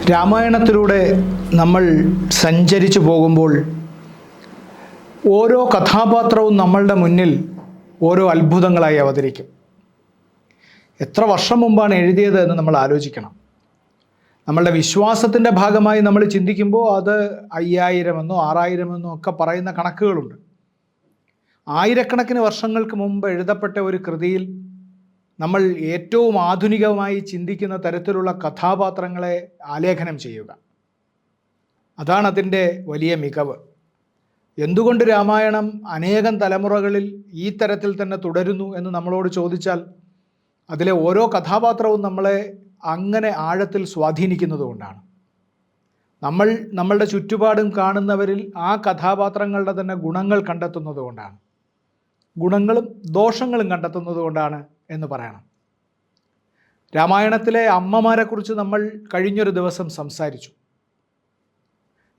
രാമായണത്തിലൂടെ നമ്മൾ സഞ്ചരിച്ചു പോകുമ്പോൾ ഓരോ കഥാപാത്രവും നമ്മളുടെ മുന്നിൽ ഓരോ അത്ഭുതങ്ങളായി അവതരിക്കും. എത്ര വർഷം മുമ്പാണ് എഴുതിയത് എന്ന് നമ്മൾ ആലോചിക്കണം. നമ്മളുടെ വിശ്വാസത്തിൻ്റെ ഭാഗമായി നമ്മൾ ചിന്തിക്കുമ്പോൾ അത് 5000 എന്നോ 6000 എന്നോ ഒക്കെ പറയുന്ന കണക്കുകളുണ്ട്. ആയിരക്കണക്കിന് വർഷങ്ങൾക്ക് മുമ്പ് എഴുതപ്പെട്ട ഒരു കൃതിയിൽ നമ്മൾ ഏറ്റവും ആധുനികമായി ചിന്തിക്കുന്ന തരത്തിലുള്ള കഥാപാത്രങ്ങളെ ആലേഖനം ചെയ്യുക, അതാണ് അതിൻ്റെ വലിയ മികവ്. എന്തുകൊണ്ട് രാമായണം അനേകം തലമുറകളിൽ ഈ തരത്തിൽ തന്നെ തുടരുന്നു എന്ന് നമ്മളോട് ചോദിച്ചാൽ, അതിലെ ഓരോ കഥാപാത്രവും നമ്മളെ അങ്ങനെ ആഴത്തിൽ സ്വാധീനിക്കുന്നതുകൊണ്ടാണ്. നമ്മളുടെ ചുറ്റുപാടും കാണുന്നവരിൽ ആ കഥാപാത്രങ്ങളുടെ തന്നെ ഗുണങ്ങൾ കണ്ടെത്തുന്നതുകൊണ്ടാണ്, ഗുണങ്ങളും ദോഷങ്ങളും കണ്ടെത്തുന്നതുകൊണ്ടാണ് എന്ന് പറയണം. രാമായണത്തിലെ അമ്മമാരെക്കുറിച്ച് നമ്മൾ കഴിഞ്ഞൊരു ദിവസം സംസാരിച്ചു.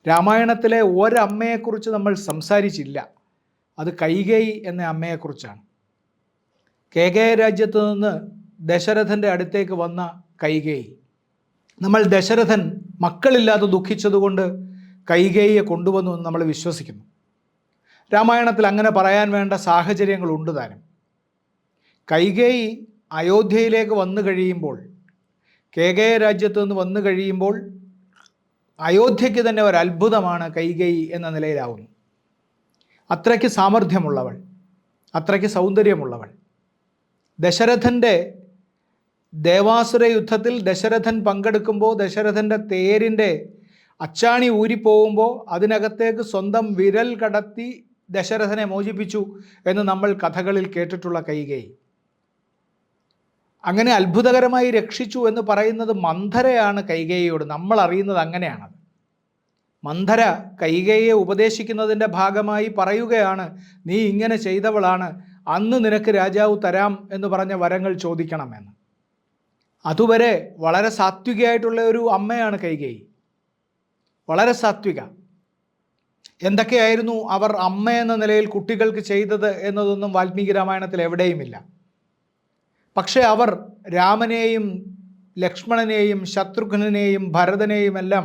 രാമായണത്തിലെ ഒരമ്മയെക്കുറിച്ച് നമ്മൾ സംസാരിച്ചില്ല. അത് കൈകേയി എന്ന അമ്മയെക്കുറിച്ചാണ്. കേകയ രാജ്യത്ത് നിന്ന് ദശരഥൻ്റെ അടുത്തേക്ക് വന്ന കൈകേയി. നമ്മൾ ദശരഥൻ മക്കളില്ലാതെ ദുഃഖിച്ചതുകൊണ്ട് കൈകേയിയെ കൊണ്ടുവന്നു എന്ന് നമ്മൾ വിശ്വസിക്കുന്നു. രാമായണത്തിൽ അങ്ങനെ പറയാൻ വേണ്ട സാഹചര്യങ്ങളുണ്ട് താനും. കൈകേയി അയോധ്യയിലേക്ക് വന്നു കഴിയുമ്പോൾ, കേകയ രാജ്യത്ത് നിന്ന് വന്നു കഴിയുമ്പോൾ അയോധ്യയ്ക്ക് തന്നെ ഒരു അത്ഭുതമാണ് കൈകേയി എന്ന നിലയിലാവുന്നു. അത്രയ്ക്ക് സാമർഥ്യമുള്ളവൾ, അത്രയ്ക്ക് സൗന്ദര്യമുള്ളവൾ. ദശരഥൻ്റെ ദേവാസുര യുദ്ധത്തിൽ ദശരഥൻ പങ്കെടുക്കുമ്പോൾ ദശരഥൻ്റെ തേരിൻ്റെ അച്ചാണി ഊരിപ്പോകുമ്പോൾ അതിനകത്തേക്ക് സ്വന്തം വിരൽ കടത്തി ദശരഥനെ മോചിപ്പിച്ചു എന്ന് നമ്മൾ കഥകളിൽ കേട്ടിട്ടുള്ള കൈകേയി. അങ്ങനെ അത്ഭുതകരമായി രക്ഷിച്ചു എന്ന് പറയുന്നത് മന്ധരയാണ് കൈകേയിയോട്. നമ്മൾ അറിയുന്നത് അങ്ങനെയാണത്. മന്ധര കൈകേയിയെ ഉപദേശിക്കുന്നതിൻ്റെ ഭാഗമായി പറയുകയാണ്, നീ ഇങ്ങനെ ചെയ്തവളാണ്, അന്ന് നിനക്ക് രാജാവ് തരാം എന്ന് പറഞ്ഞ വരങ്ങൾ ചോദിക്കണമെന്ന്. അതുവരെ വളരെ സാത്വികയായിട്ടുള്ള ഒരു അമ്മയാണ് കൈകേയി, വളരെ സാത്വിക. എന്തൊക്കെയായിരുന്നു അവർ അമ്മ എന്ന നിലയിൽ കുട്ടികൾക്ക് ചെയ്തത് എന്നതൊന്നും വാൽമീകി രാമായണത്തിൽ എവിടെയുമില്ല. പക്ഷേ അവർ രാമനെയും ലക്ഷ്മണനെയും ശത്രുഘ്നെയും ഭരതനെയും എല്ലാം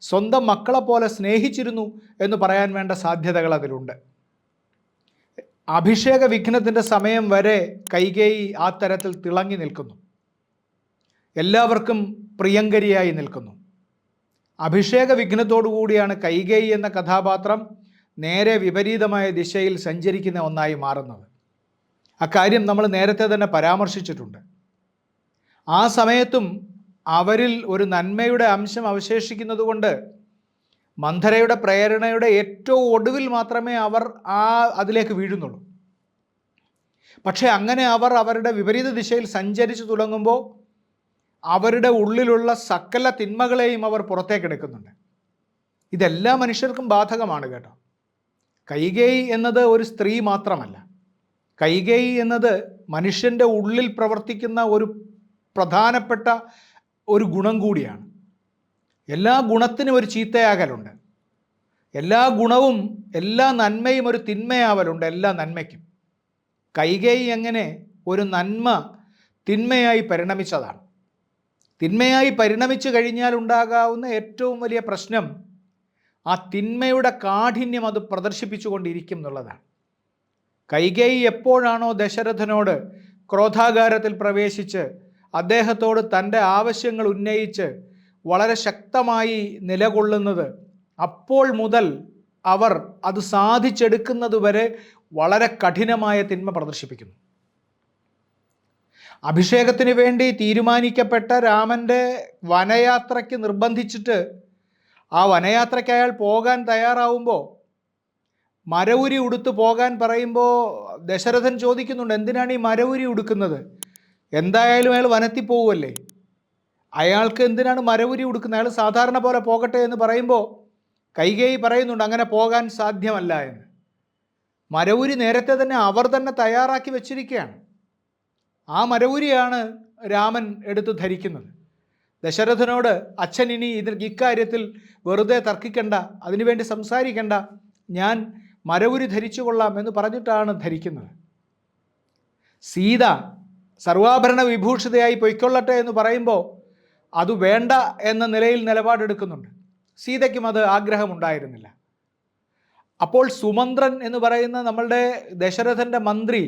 സ്വന്തം മക്കളെപ്പോലെ സ്നേഹിച്ചിരുന്നു എന്ന് പറയാൻ വേണ്ട സാധ്യതകൾ അതിലുണ്ട്. അഭിഷേക വിഘ്നത്തിൻ്റെ സമയം വരെ കൈകേയി ആ തരത്തിൽ തിളങ്ങി നിൽക്കുന്നു, എല്ലാവർക്കും പ്രിയങ്കരിയായി നിൽക്കുന്നു. അഭിഷേക വിഘ്നത്തോടുകൂടിയാണ് കൈകേയി എന്ന കഥാപാത്രം നേരെ വിപരീതമായ ദിശയിൽ സഞ്ചരിക്കുന്ന ഒന്നായി മാറുന്നത്. അക്കാര്യം നമ്മൾ നേരത്തെ തന്നെ പരാമർശിച്ചിട്ടുണ്ട്. ആ സമയത്തും അവരിൽ ഒരു നന്മയുടെ അംശം അവശേഷിക്കുന്നത് കൊണ്ട് മന്ധരയുടെ പ്രേരണയുടെ ഏറ്റവും ഒടുവിൽ മാത്രമേ അവർ അതിലേക്ക് വീഴുന്നുള്ളൂ. പക്ഷേ അങ്ങനെ അവർ അവരുടെ വിപരീത ദിശയിൽ സഞ്ചരിച്ചു തുടങ്ങുമ്പോൾ അവരുടെ ഉള്ളിലുള്ള സകല തിന്മകളെയും അവർ പുറത്തേക്കെടുക്കുന്നുണ്ട്. ഇതെല്ലാ മനുഷ്യർക്കും ബാധകമാണ് കേട്ടോ. കൈകേയി എന്നത് ഒരു സ്ത്രീ മാത്രമല്ല, കൈകേയി എന്നത് മനുഷ്യൻ്റെ ഉള്ളിൽ പ്രവർത്തിക്കുന്ന ഒരു പ്രധാനപ്പെട്ട ഒരു ഗുണം കൂടിയാണ്. എല്ലാ ഗുണത്തിനും ഒരു ചീത്തയാകലുണ്ട്, എല്ലാ ഗുണവും എല്ലാ നന്മയും ഒരു തിന്മയാവലുണ്ട് എല്ലാ നന്മയ്ക്കും. കൈകേയി എങ്ങനെ ഒരു നന്മ തിന്മയായി പരിണമിച്ചതാണ്. തിന്മയായി പരിണമിച്ചു കഴിഞ്ഞാൽ ഉണ്ടാകാവുന്ന ഏറ്റവും വലിയ പ്രശ്നം ആ തിന്മയുടെ കാഠിന്യം അത് പ്രദർശിപ്പിച്ചുകൊണ്ടിരിക്കും എന്നുള്ളതാണ്. കൈകേയി എപ്പോഴാണോ ദശരഥനോട് ക്രോധാകാരത്തിൽ പ്രവേശിച്ച് അദ്ദേഹത്തോട് തൻ്റെ ആവശ്യങ്ങൾ ഉന്നയിച്ച് വളരെ ശക്തമായി നിലകൊള്ളുന്നത്, അപ്പോൾ മുതൽ അവർ അത് സാധിച്ചെടുക്കുന്നത് വരെ വളരെ കഠിനമായ തിന്മ പ്രദർശിപ്പിക്കുന്നു. അഭിഷേകത്തിന് വേണ്ടി തീരുമാനിക്കപ്പെട്ട രാമൻ്റെ വനയാത്രയ്ക്ക് നിർബന്ധിച്ചിട്ട് ആ വനയാത്രയ്ക്ക് അയാൾ പോകാൻ തയ്യാറാവുമ്പോൾ, മരവുരി ഉടുത്ത് പോകാൻ പറയുമ്പോൾ ദശരഥൻ ചോദിക്കുന്നുണ്ട്, എന്തിനാണ് ഈ മരവുരി ഉടുക്കുന്നത്? എന്തായാലും അയാൾ വനത്തിൽ പോവുമല്ലേ, അയാൾക്ക് എന്തിനാണ് മരവുരി ഉടുക്കുന്നത്? അയാൾ സാധാരണ പോലെ പോകട്ടെ എന്ന് പറയുമ്പോൾ കൈകേയി പറയുന്നുണ്ട്, അങ്ങനെ പോകാൻ സാധ്യമല്ല എന്ന്. മരവുരി നേരത്തെ തന്നെ അവർ തന്നെ തയ്യാറാക്കി വച്ചിരിക്കുകയാണ്. ആ മരവുരിയാണ് രാമൻ എടുത്ത് ധരിക്കുന്നത്. ദശരഥനോട്, അച്ഛൻ ഇനി ഇക്കാര്യത്തിൽ വെറുതെ തർക്കിക്കണ്ട, അതിനുവേണ്ടി സംസാരിക്കണ്ട, ഞാൻ മരവുരി ധരിച്ചു കൊള്ളാം എന്ന് പറഞ്ഞിട്ടാണ് ധരിക്കുന്നത്. സീത സർവാഭരണ വിഭൂഷിതയായി പൊയ്ക്കൊള്ളട്ടെ എന്ന് പറയുമ്പോൾ അത് വേണ്ട എന്ന നിലയിൽ നിലപാടെടുക്കുന്നുണ്ട്. സീതയ്ക്കും അത് ആഗ്രഹമുണ്ടായിരുന്നില്ല. അപ്പോൾ സുമന്ത്രൻ എന്ന് പറയുന്ന നമ്മളുടെ ദശരഥൻ്റെ മന്ത്രി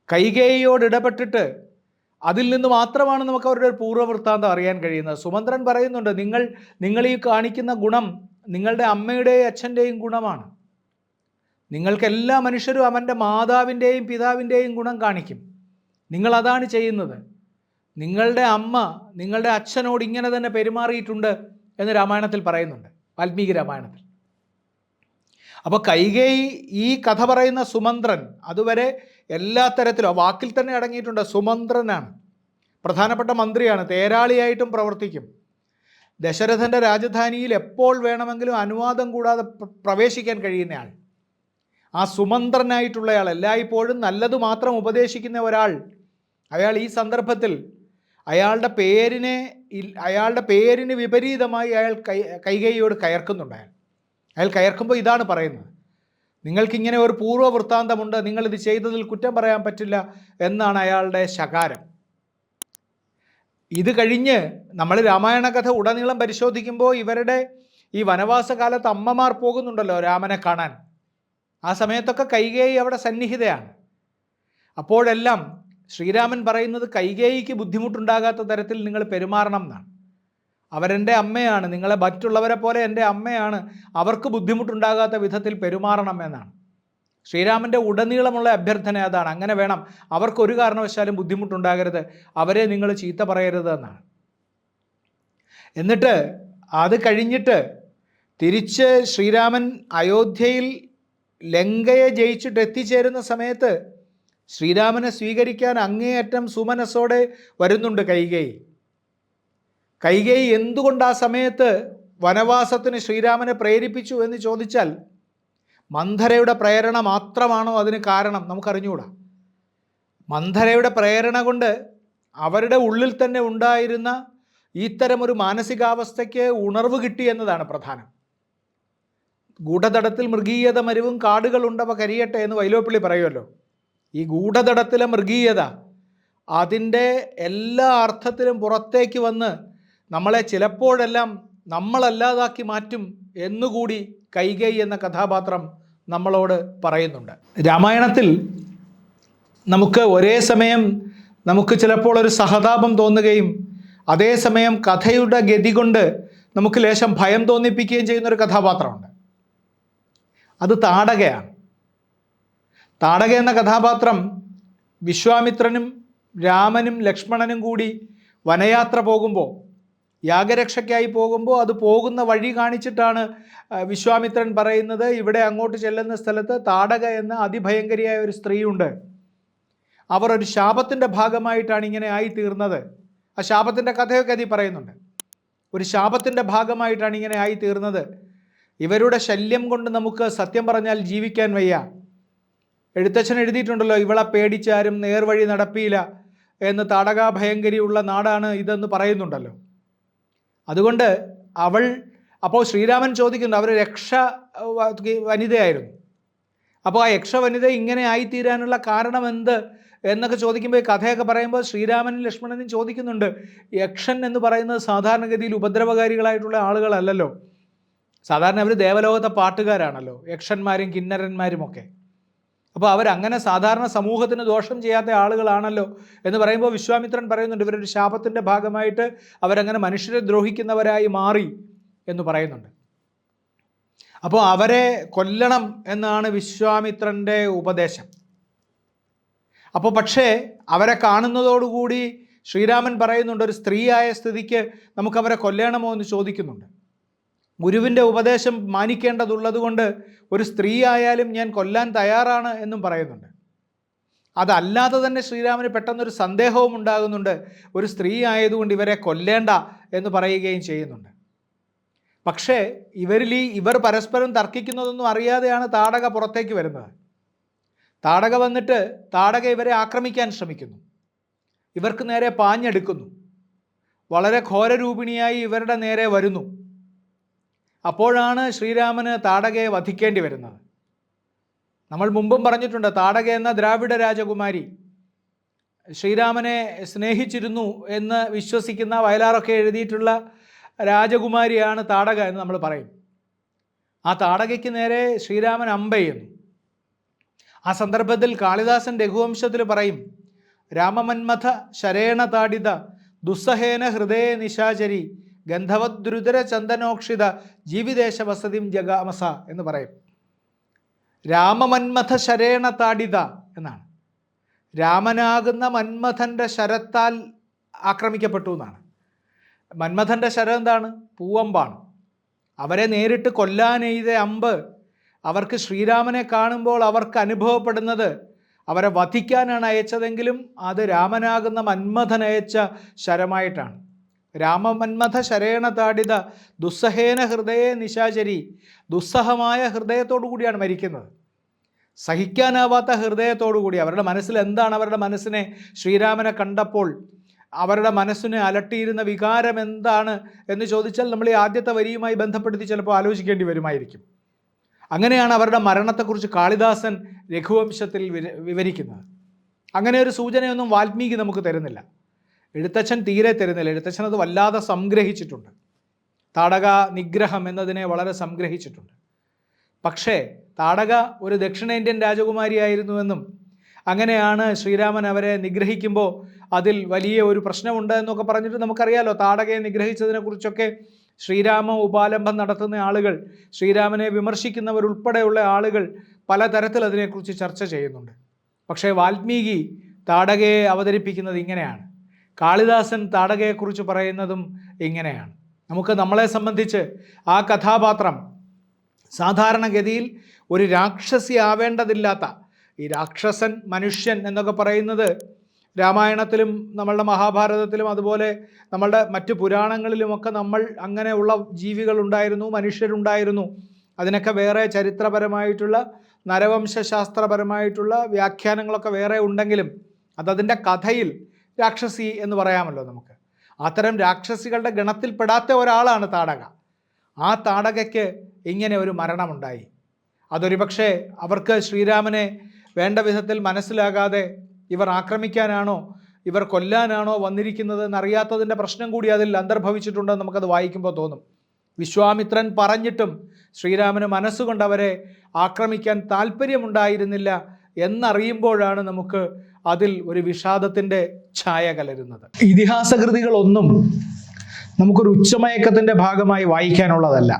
കൈകേയിയോട് ഇടപെട്ടിട്ട് അതിൽ നിന്ന് മാത്രമാണ് നമുക്ക് അവരുടെ ഒരു പൂർവ്വവൃത്താന്തം അറിയാൻ കഴിയുന്നത്. സുമന്ത്രൻ പറയുന്നുണ്ട്, നിങ്ങൾ ഈ കാണിക്കുന്ന ഗുണം നിങ്ങളുടെ അമ്മയുടെയും അച്ഛൻ്റെയും ഗുണമാണ്. നിങ്ങൾക്ക് എല്ലാ മനുഷ്യരും അവൻ്റെ മാതാവിൻ്റെയും പിതാവിൻ്റെയും ഗുണം കാണിക്കും. നിങ്ങളതാണ് ചെയ്യുന്നത്. നിങ്ങളുടെ അമ്മ നിങ്ങളുടെ അച്ഛനോട് ഇങ്ങനെ തന്നെ പെരുമാറിയിട്ടുണ്ട് എന്ന് രാമായണത്തിൽ പറയുന്നുണ്ട്, വാൽമീകി രാമായണത്തിൽ. അപ്പോൾ കൈകേയി ഈ കഥ പറയുന്ന സുമന്ത്രൻ അതുവരെ എല്ലാ തരത്തിലും വാക്കിൽ തന്നെ അടങ്ങിയിട്ടുണ്ട്. സുമന്ത്രനാണ്, പ്രധാനപ്പെട്ട മന്ത്രിയാണ്, തേരാളിയായിട്ടും പ്രവർത്തിക്കും. ദശരഥൻ്റെ രാജധാനിയിൽ എപ്പോൾ വേണമെങ്കിലും അനുവാദം കൂടാതെ പ്രവേശിക്കാൻ കഴിയുന്നയാൾ, ആ സുമന്ത്രനായിട്ടുള്ളയാൾ, എല്ലായ്പ്പോഴും നല്ലത് മാത്രം ഉപദേശിക്കുന്ന ഒരാൾ. അയാൾ ഈ സന്ദർഭത്തിൽ അയാളുടെ പേരിന് വിപരീതമായി അയാൾ കൈകേയിയോട് കയർക്കുന്നുണ്ട്. അയാൾ കയർക്കുമ്പോൾ ഇതാണ് പറയുന്നത്, നിങ്ങൾക്കിങ്ങനെ ഒരു പൂർവ്വ വൃത്താന്തമുണ്ട്, നിങ്ങളിത് ചെയ്തതിൽ കുറ്റം പറയാൻ പറ്റില്ല എന്നാണ് അയാളുടെ ശകാരം. ഇത് കഴിഞ്ഞ് നമ്മൾ രാമായണ കഥ ഉടനീളം പരിശോധിക്കുമ്പോൾ ഇവരുടെ ഈ വനവാസകാലത്ത് അമ്മമാർ പോകുന്നുണ്ടല്ലോ രാമനെ കാണാൻ. ആ സമയത്തൊക്കെ കൈകേയി അവിടെ സന്നിഹിതയാണ്. അപ്പോഴെല്ലാം ശ്രീരാമൻ പറയുന്നത് കൈകേയിക്ക് ബുദ്ധിമുട്ടുണ്ടാകാത്ത തരത്തിൽ നിങ്ങൾ പെരുമാറണം എന്നാണ്. അവരെൻ്റെ അമ്മയാണ്, നിങ്ങളെ മറ്റുള്ളവരെ പോലെ എൻ്റെ അമ്മയാണ്, അവർക്ക് ബുദ്ധിമുട്ടുണ്ടാകാത്ത വിധത്തിൽ പെരുമാറണം എന്നാണ് ശ്രീരാമൻ്റെ ഉടനീളമുള്ള അഭ്യർത്ഥന. അതാണ്, അങ്ങനെ വേണം, അവർക്കൊരു കാരണവശാലും ബുദ്ധിമുട്ടുണ്ടാകരുത്, അവരെ നിങ്ങൾ ചീത്ത പറയരുത് എന്നാണ്. എന്നിട്ട് അത് കഴിഞ്ഞിട്ട് തിരിച്ച് ശ്രീരാമൻ അയോധ്യയിൽ ലങ്കയെ ജയിച്ചിട്ട് എത്തിച്ചേരുന്ന സമയത്ത് ശ്രീരാമനെ സ്വീകരിക്കാൻ അങ്ങേയറ്റം സുമനസ്സോടെ വരുന്നുണ്ട് കൈകേയി. കൈകേയി എന്തുകൊണ്ട് ആ സമയത്ത് വനവാസത്തിന് ശ്രീരാമനെ പ്രേരിപ്പിച്ചു എന്ന് ചോദിച്ചാൽ മന്ധരയുടെ പ്രേരണ മാത്രമാണോ അതിന് കാരണം? നമുക്കറിഞ്ഞുകൂടാ. മന്ധരയുടെ പ്രേരണ കൊണ്ട് അവരുടെ ഉള്ളിൽ തന്നെ ഉണ്ടായിരുന്ന ഇത്തരമൊരു മാനസികാവസ്ഥയ്ക്ക് ഉണർവ് കിട്ടി എന്നതാണ് പ്രധാനം. ഗൂഢതടത്തിൽ മൃഗീയത മരുവും കാടുകളുണ്ടവ കരിയട്ടെ എന്ന് വൈലോപ്പിള്ളി പറയുമല്ലോ. ഈ ഗൂഢതടത്തിലെ മൃഗീയത അതിൻ്റെ എല്ലാ അർത്ഥത്തിലും പുറത്തേക്ക് വന്ന് നമ്മളെ ചിലപ്പോഴെല്ലാം നമ്മളല്ലാതാക്കി മാറ്റും എന്നുകൂടി കൈകേയി എന്ന കഥാപാത്രം നമ്മളോട് പറയുന്നുണ്ട്. രാമായണത്തിൽ നമുക്ക് ഒരേ സമയം നമുക്ക് ചിലപ്പോൾ ഒരു സഹതാപം തോന്നുകയും അതേസമയം കഥയുടെ ഗതി കൊണ്ട് നമുക്ക് ലേശം ഭയം തോന്നിപ്പിക്കുകയും ചെയ്യുന്നൊരു കഥാപാത്രമുണ്ട്. അത് താടകയാണ്. താടക എന്ന കഥാപാത്രം വിശ്വാമിത്രനും രാമനും ലക്ഷ്മണനും കൂടി വനയാത്ര പോകുമ്പോൾ, യാഗരക്ഷയ്ക്കായി പോകുമ്പോൾ, അത് പോകുന്ന വഴി കാണിച്ചിട്ടാണ് വിശ്വാമിത്രൻ പറയുന്നത്, ഇവിടെ അങ്ങോട്ട് ചെല്ലുന്ന സ്ഥലത്ത് താടക എന്ന അതിഭയങ്കരിയായ ഒരു സ്ത്രീയുണ്ട്, അവർ ഒരു ശാപത്തിൻ്റെ ഭാഗമായിട്ടാണ് ഇങ്ങനെ ആയിത്തീർന്നത്. ആ ശാപത്തിൻ്റെ കഥയൊക്കെ അതിൽ പറയുന്നുണ്ട്. ഒരു ശാപത്തിൻ്റെ ഭാഗമായിട്ടാണ് ഇങ്ങനെ ആയിത്തീർന്നത്. ഇവരുടെ ശല്യം കൊണ്ട് നമുക്ക് സത്യം പറഞ്ഞാൽ ജീവിക്കാൻ വയ്യ. എഴുത്തച്ഛൻ എഴുതിയിട്ടുണ്ടല്ലോ, ഇവളെ പേടിച്ചാരും നേർവഴി നടപ്പിയില്ല എന്ന്. താടകാ ഭയങ്കരിയുള്ള നാടാണ് ഇതെന്ന് പറയുന്നുണ്ടല്ലോ. അതുകൊണ്ട് അപ്പോൾ ശ്രീരാമൻ ചോദിക്കുന്നു, അവർ രക്ഷ വനിതയായിരുന്നു, അപ്പോൾ ആ യക്ഷ വനിത ഇങ്ങനെ ആയിത്തീരാനുള്ള കാരണം എന്ത് എന്നൊക്കെ ചോദിക്കുമ്പോൾ ഈ കഥയൊക്കെ പറയുമ്പോൾ ശ്രീരാമനും ലക്ഷ്മണനും ചോദിക്കുന്നുണ്ട്, യക്ഷൻ എന്ന് പറയുന്നത് സാധാരണഗതിയിൽ ഉപദ്രവകാരികളായിട്ടുള്ള ആളുകളല്ലല്ലോ. സാധാരണ അവർ ദേവലോകത്തെ പാട്ടുകാരാണല്ലോ, യക്ഷന്മാരും കിന്നരന്മാരുമൊക്കെ. അപ്പോൾ അവരങ്ങനെ സാധാരണ സമൂഹത്തിന് ദോഷം ചെയ്യാത്ത ആളുകളാണല്ലോ എന്ന് പറയുമ്പോൾ വിശ്വാമിത്രൻ പറയുന്നുണ്ട്, ഇവരൊരു ശാപത്തിൻ്റെ ഭാഗമായിട്ട് അവരങ്ങനെ മനുഷ്യരെ ദ്രോഹിക്കുന്നവരായി മാറി എന്ന് പറയുന്നുണ്ട്. അപ്പോൾ അവരെ കൊല്ലണം എന്നാണ് വിശ്വാമിത്രൻ്റെ ഉപദേശം. അപ്പോൾ പക്ഷേ അവരെ കാണുന്നതോടുകൂടി ശ്രീരാമൻ പറയുന്നുണ്ട്, ഒരു സ്ത്രീയായ സ്ഥിതിക്ക് നമുക്കവരെ കൊല്ലണമോ എന്ന് ചോദിക്കുന്നുണ്ട്. ഗുരുവിൻ്റെ ഉപദേശം മാനിക്കേണ്ടതുള്ളത് കൊണ്ട് ഒരു സ്ത്രീ ആയാലും ഞാൻ കൊല്ലാൻ തയ്യാറാണ് എന്നും പറയുന്നുണ്ട്. അതല്ലാതെ തന്നെ ശ്രീരാമന് പെട്ടെന്നൊരു സന്ദേഹവും ഉണ്ടാകുന്നുണ്ട്, ഒരു സ്ത്രീ ആയതുകൊണ്ട് ഇവരെ കൊല്ലേണ്ട എന്ന് പറയുകയും ചെയ്യുന്നുണ്ട്. പക്ഷേ ഇവർ പരസ്പരം തർക്കിക്കുന്നതൊന്നും അറിയാതെയാണ് താടക പുറത്തേക്ക് വരുന്നത്. താടക വന്നിട്ട് താടക ഇവരെ ആക്രമിക്കാൻ ശ്രമിക്കുന്നു, ഇവർക്ക് നേരെ പാഞ്ഞെടുക്കുന്നു, വളരെ ഘോരരൂപിണിയായി ഇവരുടെ നേരെ വരുന്നു. അപ്പോഴാണ് ശ്രീരാമന് താടകയെ വധിക്കേണ്ടി വരുന്നത്. നമ്മൾ മുമ്പും പറഞ്ഞിട്ടുണ്ട്, താടക എന്ന ദ്രാവിഡ രാജകുമാരി ശ്രീരാമനെ സ്നേഹിച്ചിരുന്നു എന്ന് വിശ്വസിക്കുന്ന വയലാറൊക്കെ എഴുതിയിട്ടുള്ള രാജകുമാരിയാണ് താടക എന്ന് നമ്മൾ പറയും. ആ താടകയ്ക്ക് നേരെ ശ്രീരാമൻ അമ്പെയ്യുന്നു. ആ സന്ദർഭത്തിൽ കാളിദാസൻ രഘുവംശത്തിൽ പറയും, രാമമന്മഥ ശരേണ താടിത ദുസ്സഹേന ഹൃദയ നിശാചരി ഗന്ധവദ്രുതര ചന്ദനോക്ഷിത ജീവിദേശ വസതിം ജഗാമസ എന്ന് പറയും. രാമമന്മഥ ശരേണ താടിത എന്നാണ്. രാമനാകുന്ന മന്മഥൻ്റെ ശരത്താൽ ആക്രമിക്കപ്പെട്ടു എന്നാണ്. മന്മഥൻ്റെ ശരം എന്താണ്? പൂവമ്പാണ്. അവരെ നേരിട്ട് കൊല്ലാനെയ്ത അമ്പ് അവർക്ക് ശ്രീരാമനെ കാണുമ്പോൾ അവർക്ക് അനുഭവപ്പെടുന്നത് അവരെ വധിക്കാനാണ് അയച്ചതെങ്കിലും അത് രാമനാകുന്ന മന്മഥൻ അയച്ച ശരമായിട്ടാണ്. രാമമന്മഥ ശരേണ താടിത ദുസ്സഹേന ഹൃദയ നിശാചരി, ദുസ്സഹമായ ഹൃദയത്തോടു കൂടിയാണ് മരിക്കുന്നത്. സഹിക്കാനാവാത്ത ഹൃദയത്തോടു കൂടി. അവരുടെ മനസ്സിൽ എന്താണ്? അവരുടെ മനസ്സിനെ ശ്രീരാമനെ കണ്ടപ്പോൾ അവരുടെ മനസ്സിനെ അലട്ടിയിരുന്ന വികാരം എന്താണ് എന്ന് ചോദിച്ചാൽ നമ്മൾ ഈ ആദ്യത്തെ വരിയുമായി ബന്ധപ്പെടുത്തി ചിലപ്പോൾ ആലോചിക്കേണ്ടി വരുമായിരിക്കും. അങ്ങനെയാണ് അവരുടെ മരണത്തെക്കുറിച്ച് കാളിദാസൻ രഘുവംശത്തിൽ വിവരിക്കുന്നത്. അങ്ങനെ ഒരു സൂചനയൊന്നും വാൽമീകി നമുക്ക് തരുന്നില്ല, എഴുത്തച്ഛൻ തീരെ തരുന്നില്ല. എഴുത്തച്ഛൻ അത് വല്ലാതെ സംഗ്രഹിച്ചിട്ടുണ്ട്. താടക നിഗ്രഹം എന്നതിനെ വളരെ സംഗ്രഹിച്ചിട്ടുണ്ട്. പക്ഷേ താടക ഒരു ദക്ഷിണേന്ത്യൻ രാജകുമാരിയായിരുന്നുവെന്നും അങ്ങനെയാണ് ശ്രീരാമൻ അവരെ നിഗ്രഹിക്കുമ്പോൾ അതിൽ വലിയ ഒരു പ്രശ്നമുണ്ട് എന്നൊക്കെ പറഞ്ഞിട്ട് നമുക്കറിയാലോ. താടകയെ നിഗ്രഹിച്ചതിനെക്കുറിച്ചൊക്കെ ശ്രീരാമ ഉപാലംബം നടത്തുന്ന ആളുകൾ, ശ്രീരാമനെ വിമർശിക്കുന്നവരുൾപ്പെടെയുള്ള ആളുകൾ പലതരത്തിൽ അതിനെക്കുറിച്ച് ചർച്ച ചെയ്യുന്നുണ്ട്. പക്ഷേ വാൽമീകി താടകയെ അവതരിപ്പിക്കുന്നത് ഇങ്ങനെയാണ്. കാളിദാസൻ താടകയെക്കുറിച്ച് പറയുന്നതും ഇങ്ങനെയാണ്. നമുക്ക് നമ്മളെ സംബന്ധിച്ച് ആ കഥാപാത്രം സാധാരണഗതിയിൽ ഒരു രാക്ഷസി ആവേണ്ടതില്ലാത്ത, ഈ രാക്ഷസൻ മനുഷ്യൻ എന്നൊക്കെ പറയുന്നത് രാമായണത്തിലും നമ്മളുടെ മഹാഭാരതത്തിലും അതുപോലെ നമ്മളുടെ മറ്റു പുരാണങ്ങളിലുമൊക്കെ നമ്മൾ അങ്ങനെയുള്ള ജീവികളുണ്ടായിരുന്നു, മനുഷ്യരുണ്ടായിരുന്നു. അതിനൊക്കെ വേറെ ചരിത്രപരമായിട്ടുള്ള നരവംശാസ്ത്രപരമായിട്ടുള്ള വ്യാഖ്യാനങ്ങളൊക്കെ വേറെ ഉണ്ടെങ്കിലും അതതിൻ്റെ കഥയിൽ രാക്ഷസി എന്ന് പറയാമല്ലോ നമുക്ക്. അത്തരം രാക്ഷസികളുടെ ഗണത്തിൽപ്പെടാത്ത ഒരാളാണ് താടക. ആ താടകയ്ക്ക് ഇങ്ങനെ ഒരു മരണമുണ്ടായി. അതൊരു പക്ഷേ അവർക്ക് ശ്രീരാമനെ വേണ്ട വിധത്തിൽ മനസ്സിലാകാതെ ഇവർ ആക്രമിക്കാനാണോ ഇവർ കൊല്ലാനാണോ വന്നിരിക്കുന്നത് എന്നറിയാത്തതിൻ്റെ പ്രശ്നം കൂടി അതിൽ അന്തർഭവിച്ചിട്ടുണ്ടെന്ന് നമുക്കത് വായിക്കുമ്പോൾ തോന്നും. വിശ്വാമിത്രൻ പറഞ്ഞിട്ടും ശ്രീരാമന് മനസ്സുകൊണ്ട് അവരെ ആക്രമിക്കാൻ താല്പര്യമുണ്ടായിരുന്നില്ല എന്നറിയുമ്പോഴാണ് നമുക്ക് അതിൽ ഒരു വിഷാദത്തിൻ്റെ ഛായ കലരുന്നത്. ഇതിഹാസകൃതികളൊന്നും നമുക്കൊരു ഉച്ചമയക്കത്തിൻ്റെ ഭാഗമായി വായിക്കാനുള്ളതല്ല.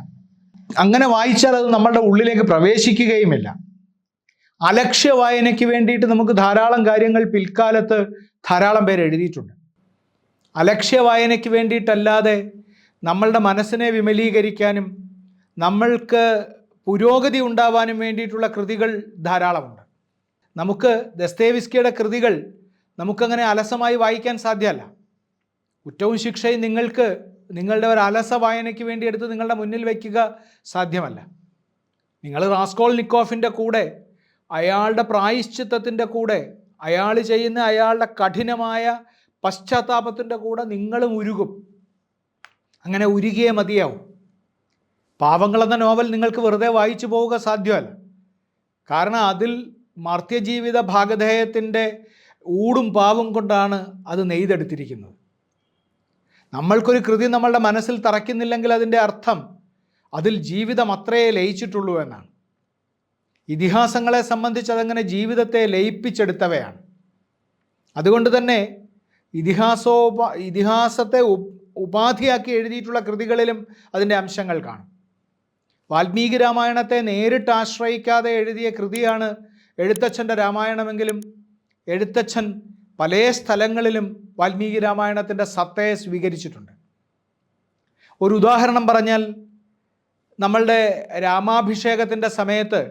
അങ്ങനെ വായിച്ചാൽ അത് നമ്മളുടെ ഉള്ളിലേക്ക് പ്രവേശിക്കുകയുമില്ല. അലക്ഷ്യ വായനയ്ക്ക് വേണ്ടിയിട്ട് നമുക്ക് ധാരാളം കാര്യങ്ങൾ പിൽക്കാലത്ത് ധാരാളം പേര് എഴുതിയിട്ടുണ്ട്. അലക്ഷ്യ വായനയ്ക്ക് വേണ്ടിയിട്ടല്ലാതെ നമ്മളുടെ മനസ്സിനെ വിമലീകരിക്കാനും നമ്മൾക്ക് പുരോഗതി ഉണ്ടാവാനും വേണ്ടിയിട്ടുള്ള കൃതികൾ ധാരാളമുണ്ട്. നമുക്ക് ദസ്തേവിസ്കിയുടെ കൃതികൾ നമുക്കങ്ങനെ അലസമായി വായിക്കാൻ സാധ്യമല്ല. കുറ്റവും ശിക്ഷയും നിങ്ങൾക്ക് നിങ്ങളുടെ ഒരു അലസ വായനയ്ക്ക് വേണ്ടി എടുത്ത് നിങ്ങളുടെ മുന്നിൽ വയ്ക്കുക സാധ്യമല്ല. നിങ്ങൾ റാസ്കോൾനിക്കോഫിൻ്റെ കൂടെ, അയാളുടെ പ്രായശ്ചിത്തത്തിൻ്റെ കൂടെ, അയാൾ ചെയ്യുന്ന അയാളുടെ കഠിനമായ പശ്ചാത്താപത്തിൻ്റെ കൂടെ നിങ്ങളും ഉരുകും. അങ്ങനെ ഉരുകിയേ മതിയാവും. പാവങ്ങളെന്ന നോവൽ നിങ്ങൾക്ക് വെറുതെ വായിച്ചു പോവുക സാധ്യമല്ല. കാരണം അതിൽ മർത്യജീവിത ഭാഗധേയത്തിൻ്റെ ഊടും പാവും കൊണ്ടാണ് അത് നെയ്തെടുത്തിരിക്കുന്നത്. നമ്മൾക്കൊരു കൃതി നമ്മളുടെ മനസ്സിൽ തറയ്ക്കുന്നില്ലെങ്കിൽ അതിൻ്റെ അർത്ഥം അതിൽ ജീവിതം അത്രയേ ലയിച്ചിട്ടുള്ളൂ എന്നാണ്. ഇതിഹാസങ്ങളെ സംബന്ധിച്ച് അതങ്ങനെ ജീവിതത്തെ ലയിപ്പിച്ചെടുത്തവയാണ്. അതുകൊണ്ട് തന്നെ ഇതിഹാസത്തെ ഉപാധിയാക്കി എഴുതിയിട്ടുള്ള കൃതികളിലും അതിൻ്റെ അംശങ്ങൾ കാണും. വാൽമീകി രാമായണത്തെ നേരിട്ട് ആശ്രയിക്കാതെ എഴുതിയ കൃതിയാണ് എഴുത്തച്ഛൻ്റെ രാമായണമെങ്കിലും എഴുത്തച്ഛൻ പല സ്ഥലങ്ങളിലും വാൽമീകി രാമായണത്തിൻ്റെ സത്തയെ സ്വീകരിച്ചിട്ടുണ്ട്. ഒരു ഉദാഹരണം പറഞ്ഞാൽ, നമ്മളുടെ രാമാഭിഷേകത്തിൻ്റെ സമയത്ത്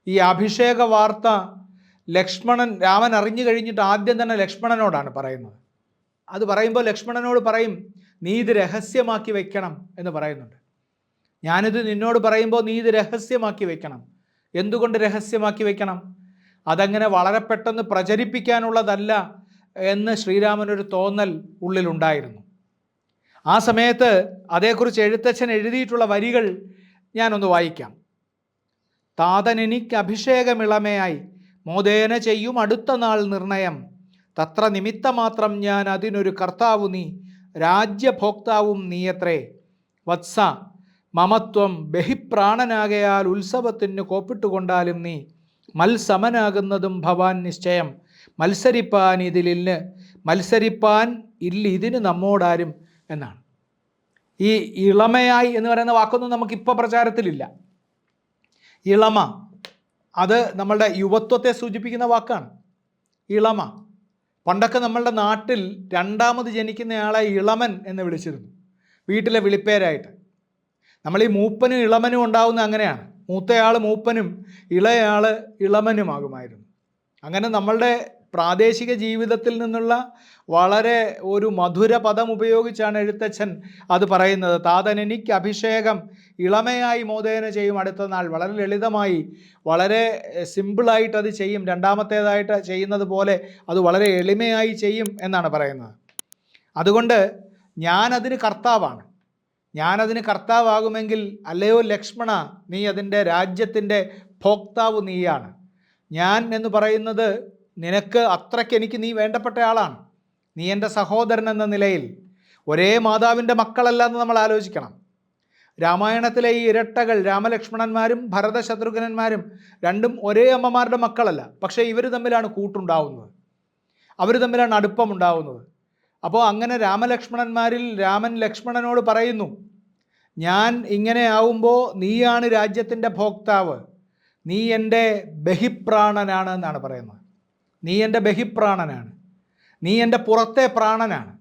ഈ അഭിഷേക വാർത്ത രാമൻ അറിഞ്ഞു കഴിഞ്ഞിട്ട് ആദ്യം തന്നെ ലക്ഷ്മണനോടാണ് പറയുന്നത്. അത് പറയുമ്പോൾ ലക്ഷ്മണനോട് പറയും, നീ ഇത് രഹസ്യമാക്കി വെക്കണം എന്ന് പറയുന്നുണ്ട്. ഞാനിത് നിന്നോട് പറയുമ്പോൾ നീ ഇത് രഹസ്യമാക്കി വെക്കണം. എന്തുകൊണ്ട് രഹസ്യമാക്കി വെക്കണം? അതങ്ങനെ വളരെ പെട്ടെന്ന് പ്രചരിപ്പിക്കാനുള്ളതല്ല എന്ന് ശ്രീരാമനൊരു തോന്നൽ ഉള്ളിലുണ്ടായിരുന്നു. ആ സമയത്ത് അതേക്കുറിച്ച് എഴുത്തച്ഛൻ എഴുതിയിട്ടുള്ള വരികൾ ഞാനൊന്ന് വായിക്കാം. താതനെനിക്ക് അഭിഷേകമിളമയായി മോദേന ചെയ്യും അടുത്ത നാൾ നിർണയം തത്ര നിമിത്തമാത്രം ഞാൻ അതിനൊരു കർത്താവു നീ, രാജ്യഭോക്താവും നീയത്രേ. വത്സ മമത്വം ബഹിപ്രാണനാകയാൽ ഉത്സവത്തിന് കോപ്പിട്ടുകൊണ്ടാലും നീ, മത്സമനാകുന്നതും ഭവാൻ നിശ്ചയം. മത്സരിപ്പാൻ ഇതിന് നമ്മോടാരും എന്നാണ്. ഈ ഇളമയായി എന്ന് പറയുന്ന വാക്കൊന്നും നമുക്കിപ്പോൾ പ്രചാരത്തിലില്ല. ഇളമ അത് നമ്മളുടെ യുവത്വത്തെ സൂചിപ്പിക്കുന്ന വാക്കാണ്. ഇളമ പണ്ടൊക്കെ നമ്മളുടെ നാട്ടിൽ രണ്ടാമത് ജനിക്കുന്നയാളെ ഇളമൻ എന്ന് വിളിച്ചിരുന്നു, വീട്ടിലെ വിളിപ്പേരായിട്ട്. നമ്മൾ ഈ മൂപ്പനും ഇളമനും ഉണ്ടാവുന്നത് അങ്ങനെയാണ്. മൂത്തയാൾ മൂപ്പനും ഇളയാൾ ഇളമനുമാകുമായിരുന്നു. അങ്ങനെ നമ്മളുടെ പ്രാദേശിക ജീവിതത്തിൽ നിന്നുള്ള വളരെ ഒരു മധുര പദം ഉപയോഗിച്ചാണ് എഴുത്തച്ഛൻ അത് പറയുന്നത്. താതനെനിക്ക് അഭിഷേകം ഇളമയായി മോദേന ചെയ്യും അടുത്ത നാൾ. വളരെ ലളിതമായി, വളരെ സിമ്പിളായിട്ട് അത് ചെയ്യും. രണ്ടാമത്തേതായിട്ട് ചെയ്യുന്നത് പോലെ അത് വളരെ എളിമയായി ചെയ്യും എന്നാണ് പറയുന്നത്. അതുകൊണ്ട് ഞാനതിന് കർത്താവാണ്. ഞാനതിന് കർത്താവാകുമെങ്കിൽ അല്ലയോ ലക്ഷ്മണ, നീ അതിൻ്റെ രാജ്യത്തിൻ്റെ ഭോക്താവ് നീയാണ്. ഞാൻ എന്ന് പറയുന്നത് നിനക്ക് അത്രയ്ക്ക് എനിക്ക് നീ വേണ്ടപ്പെട്ട ആളാണ്. നീ എൻ്റെ സഹോദരൻ എന്ന നിലയിൽ. ഒരേ മാതാവിൻ്റെ മക്കളല്ല എന്ന് നമ്മൾ ആലോചിക്കണം. രാമായണത്തിലെ ഈ ഇരട്ടകൾ രാമലക്ഷ്മണന്മാരും ഭരതശത്രുഘ്നന്മാരും രണ്ടും ഒരേ അമ്മമാരുടെ മക്കളല്ല. പക്ഷേ ഇവർ തമ്മിലാണ് കൂട്ടുണ്ടാവുന്നത്, അവർ തമ്മിലാണ് അടുപ്പമുണ്ടാവുന്നത്. അപ്പോൾ അങ്ങനെ രാമലക്ഷ്മണന്മാരിൽ രാമൻ ലക്ഷ്മണനോട് പറയുന്നു, ഞാൻ ഇങ്ങനെ ആവുമ്പോൾ നീയാണ് രാജ്യത്തിൻ്റെ ഭോക്താവ്, നീ എൻ്റെ ബഹിപ്രാണനാണ് എന്നാണ് പറയുന്നത്. നീ എൻ്റെ ബഹിപ്രാണനാണ്, നീ എൻ്റെ പുറത്തെ പ്രാണനാണ്.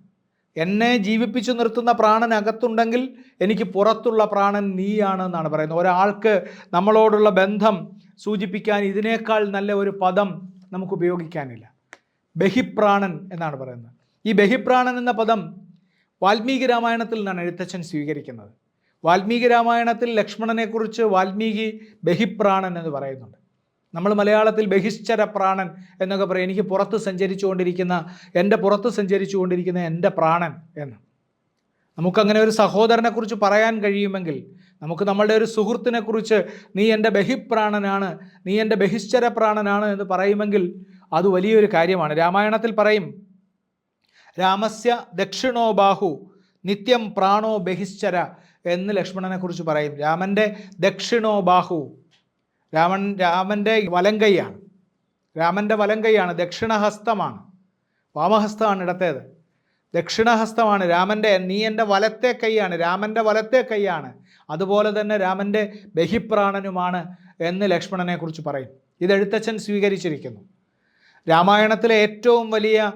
എന്നെ ജീവിപ്പിച്ചു നിർത്തുന്ന പ്രാണൻ അകത്തുണ്ടെങ്കിൽ എനിക്ക് പുറത്തുള്ള പ്രാണൻ നീയാണ് എന്നാണ് പറയുന്നത്. ഒരാൾക്ക് നമ്മളോടുള്ള ബന്ധം സൂചിപ്പിക്കാൻ ഇതിനേക്കാൾ നല്ല ഒരു പദം നമുക്ക് ഉപയോഗിക്കാനില്ല. ബഹിപ്രാണൻ എന്നാണ് പറയുന്നത്. ഈ ബഹിപ്രാണൻ എന്ന പദം വാൽമീകി രാമായണത്തിൽ നിന്നാണ് എഴുത്തച്ഛൻ സ്വീകരിക്കുന്നത്. വാൽമീകി രാമായണത്തിൽ ലക്ഷ്മണനെക്കുറിച്ച് വാൽമീകി ബഹിപ്രാണൻ എന്ന് പറയുന്നുണ്ട്. നമ്മൾ മലയാളത്തിൽ ബഹിശ്ചര പ്രാണൻ എന്നൊക്കെ പറയും. എനിക്ക് പുറത്ത് സഞ്ചരിച്ചുകൊണ്ടിരിക്കുന്ന എൻ്റെ പ്രാണൻ എന്ന്. നമുക്കങ്ങനെ ഒരു സഹോദരനെക്കുറിച്ച് പറയാൻ കഴിയുമെങ്കിൽ, നമുക്ക് നമ്മളുടെ ഒരു സുഹൃത്തിനെക്കുറിച്ച് നീ എൻ്റെ ബഹിപ്രാണനാണ്, നീ എൻ്റെ ബഹിശ്ചര പ്രാണനാണ് എന്ന് പറയുമെങ്കിൽ അത് വലിയൊരു കാര്യമാണ്. രാമായണത്തിൽ പറയും, രാമസ്യ ദക്ഷിണോ ബാഹു നിത്യം പ്രാണോ ബഹിശ്ചര എന്ന് ലക്ഷ്മണനെക്കുറിച്ച് പറയും. രാമൻ്റെ ദക്ഷിണോ ബാഹു, രാമൻ്റെ വലങ്കൈയാണ്. രാമൻ്റെ വലങ്കൈയാണ്, ദക്ഷിണഹസ്തമാണ്. വാമഹസ്തമാണ് ഇടത്തേത്, ദക്ഷിണഹസ്തമാണ് രാമൻ്റെ. നീ എൻ്റെ വലത്തെ കൈയാണ്, രാമൻ്റെ വലത്തെ കൈയാണ്. അതുപോലെ തന്നെ രാമൻ്റെ ബഹിപ്രാണനുമാണ് എന്ന് ലക്ഷ്മണനെക്കുറിച്ച് പറയും. ഇത് എഴുത്തച്ഛൻ സ്വീകരിച്ചിരിക്കുന്നു. രാമായണത്തിലെ ഏറ്റവും വലിയ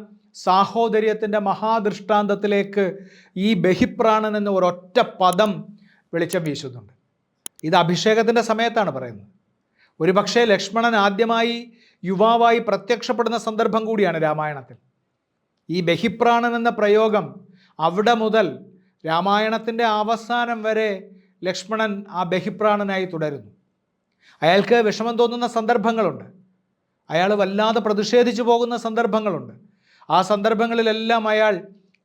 സാഹോദര്യത്തിൻ്റെ മഹാദൃഷ്ടാന്തത്തിലേക്ക് ഈ ബഹിപ്രാണൻ എന്ന ഒരൊറ്റ പദം വെളിച്ചം വീശുന്നുണ്ട്. ഇത് അഭിഷേകത്തിൻ്റെ സമയത്താണ് പറയുന്നത്. ഒരു പക്ഷേ ലക്ഷ്മണൻ ആദ്യമായി യുവാവായി പ്രത്യക്ഷപ്പെടുന്ന സന്ദർഭം കൂടിയാണ് രാമായണത്തിൽ. ഈ ബഹിപ്രാണൻ എന്ന പ്രയോഗം അവിടെ മുതൽ രാമായണത്തിൻ്റെ അവസാനം വരെ ലക്ഷ്മണൻ ആ ബഹിപ്രാണനായി തുടരുന്നു. അയാൾക്ക് വിഷമം തോന്നുന്ന സന്ദർഭങ്ങളുണ്ട്, അയാൾ വല്ലാതെ പ്രതിഷേധിച്ചു പോകുന്ന സന്ദർഭങ്ങളുണ്ട്. ആ സന്ദർഭങ്ങളിലെല്ലാം അയാൾ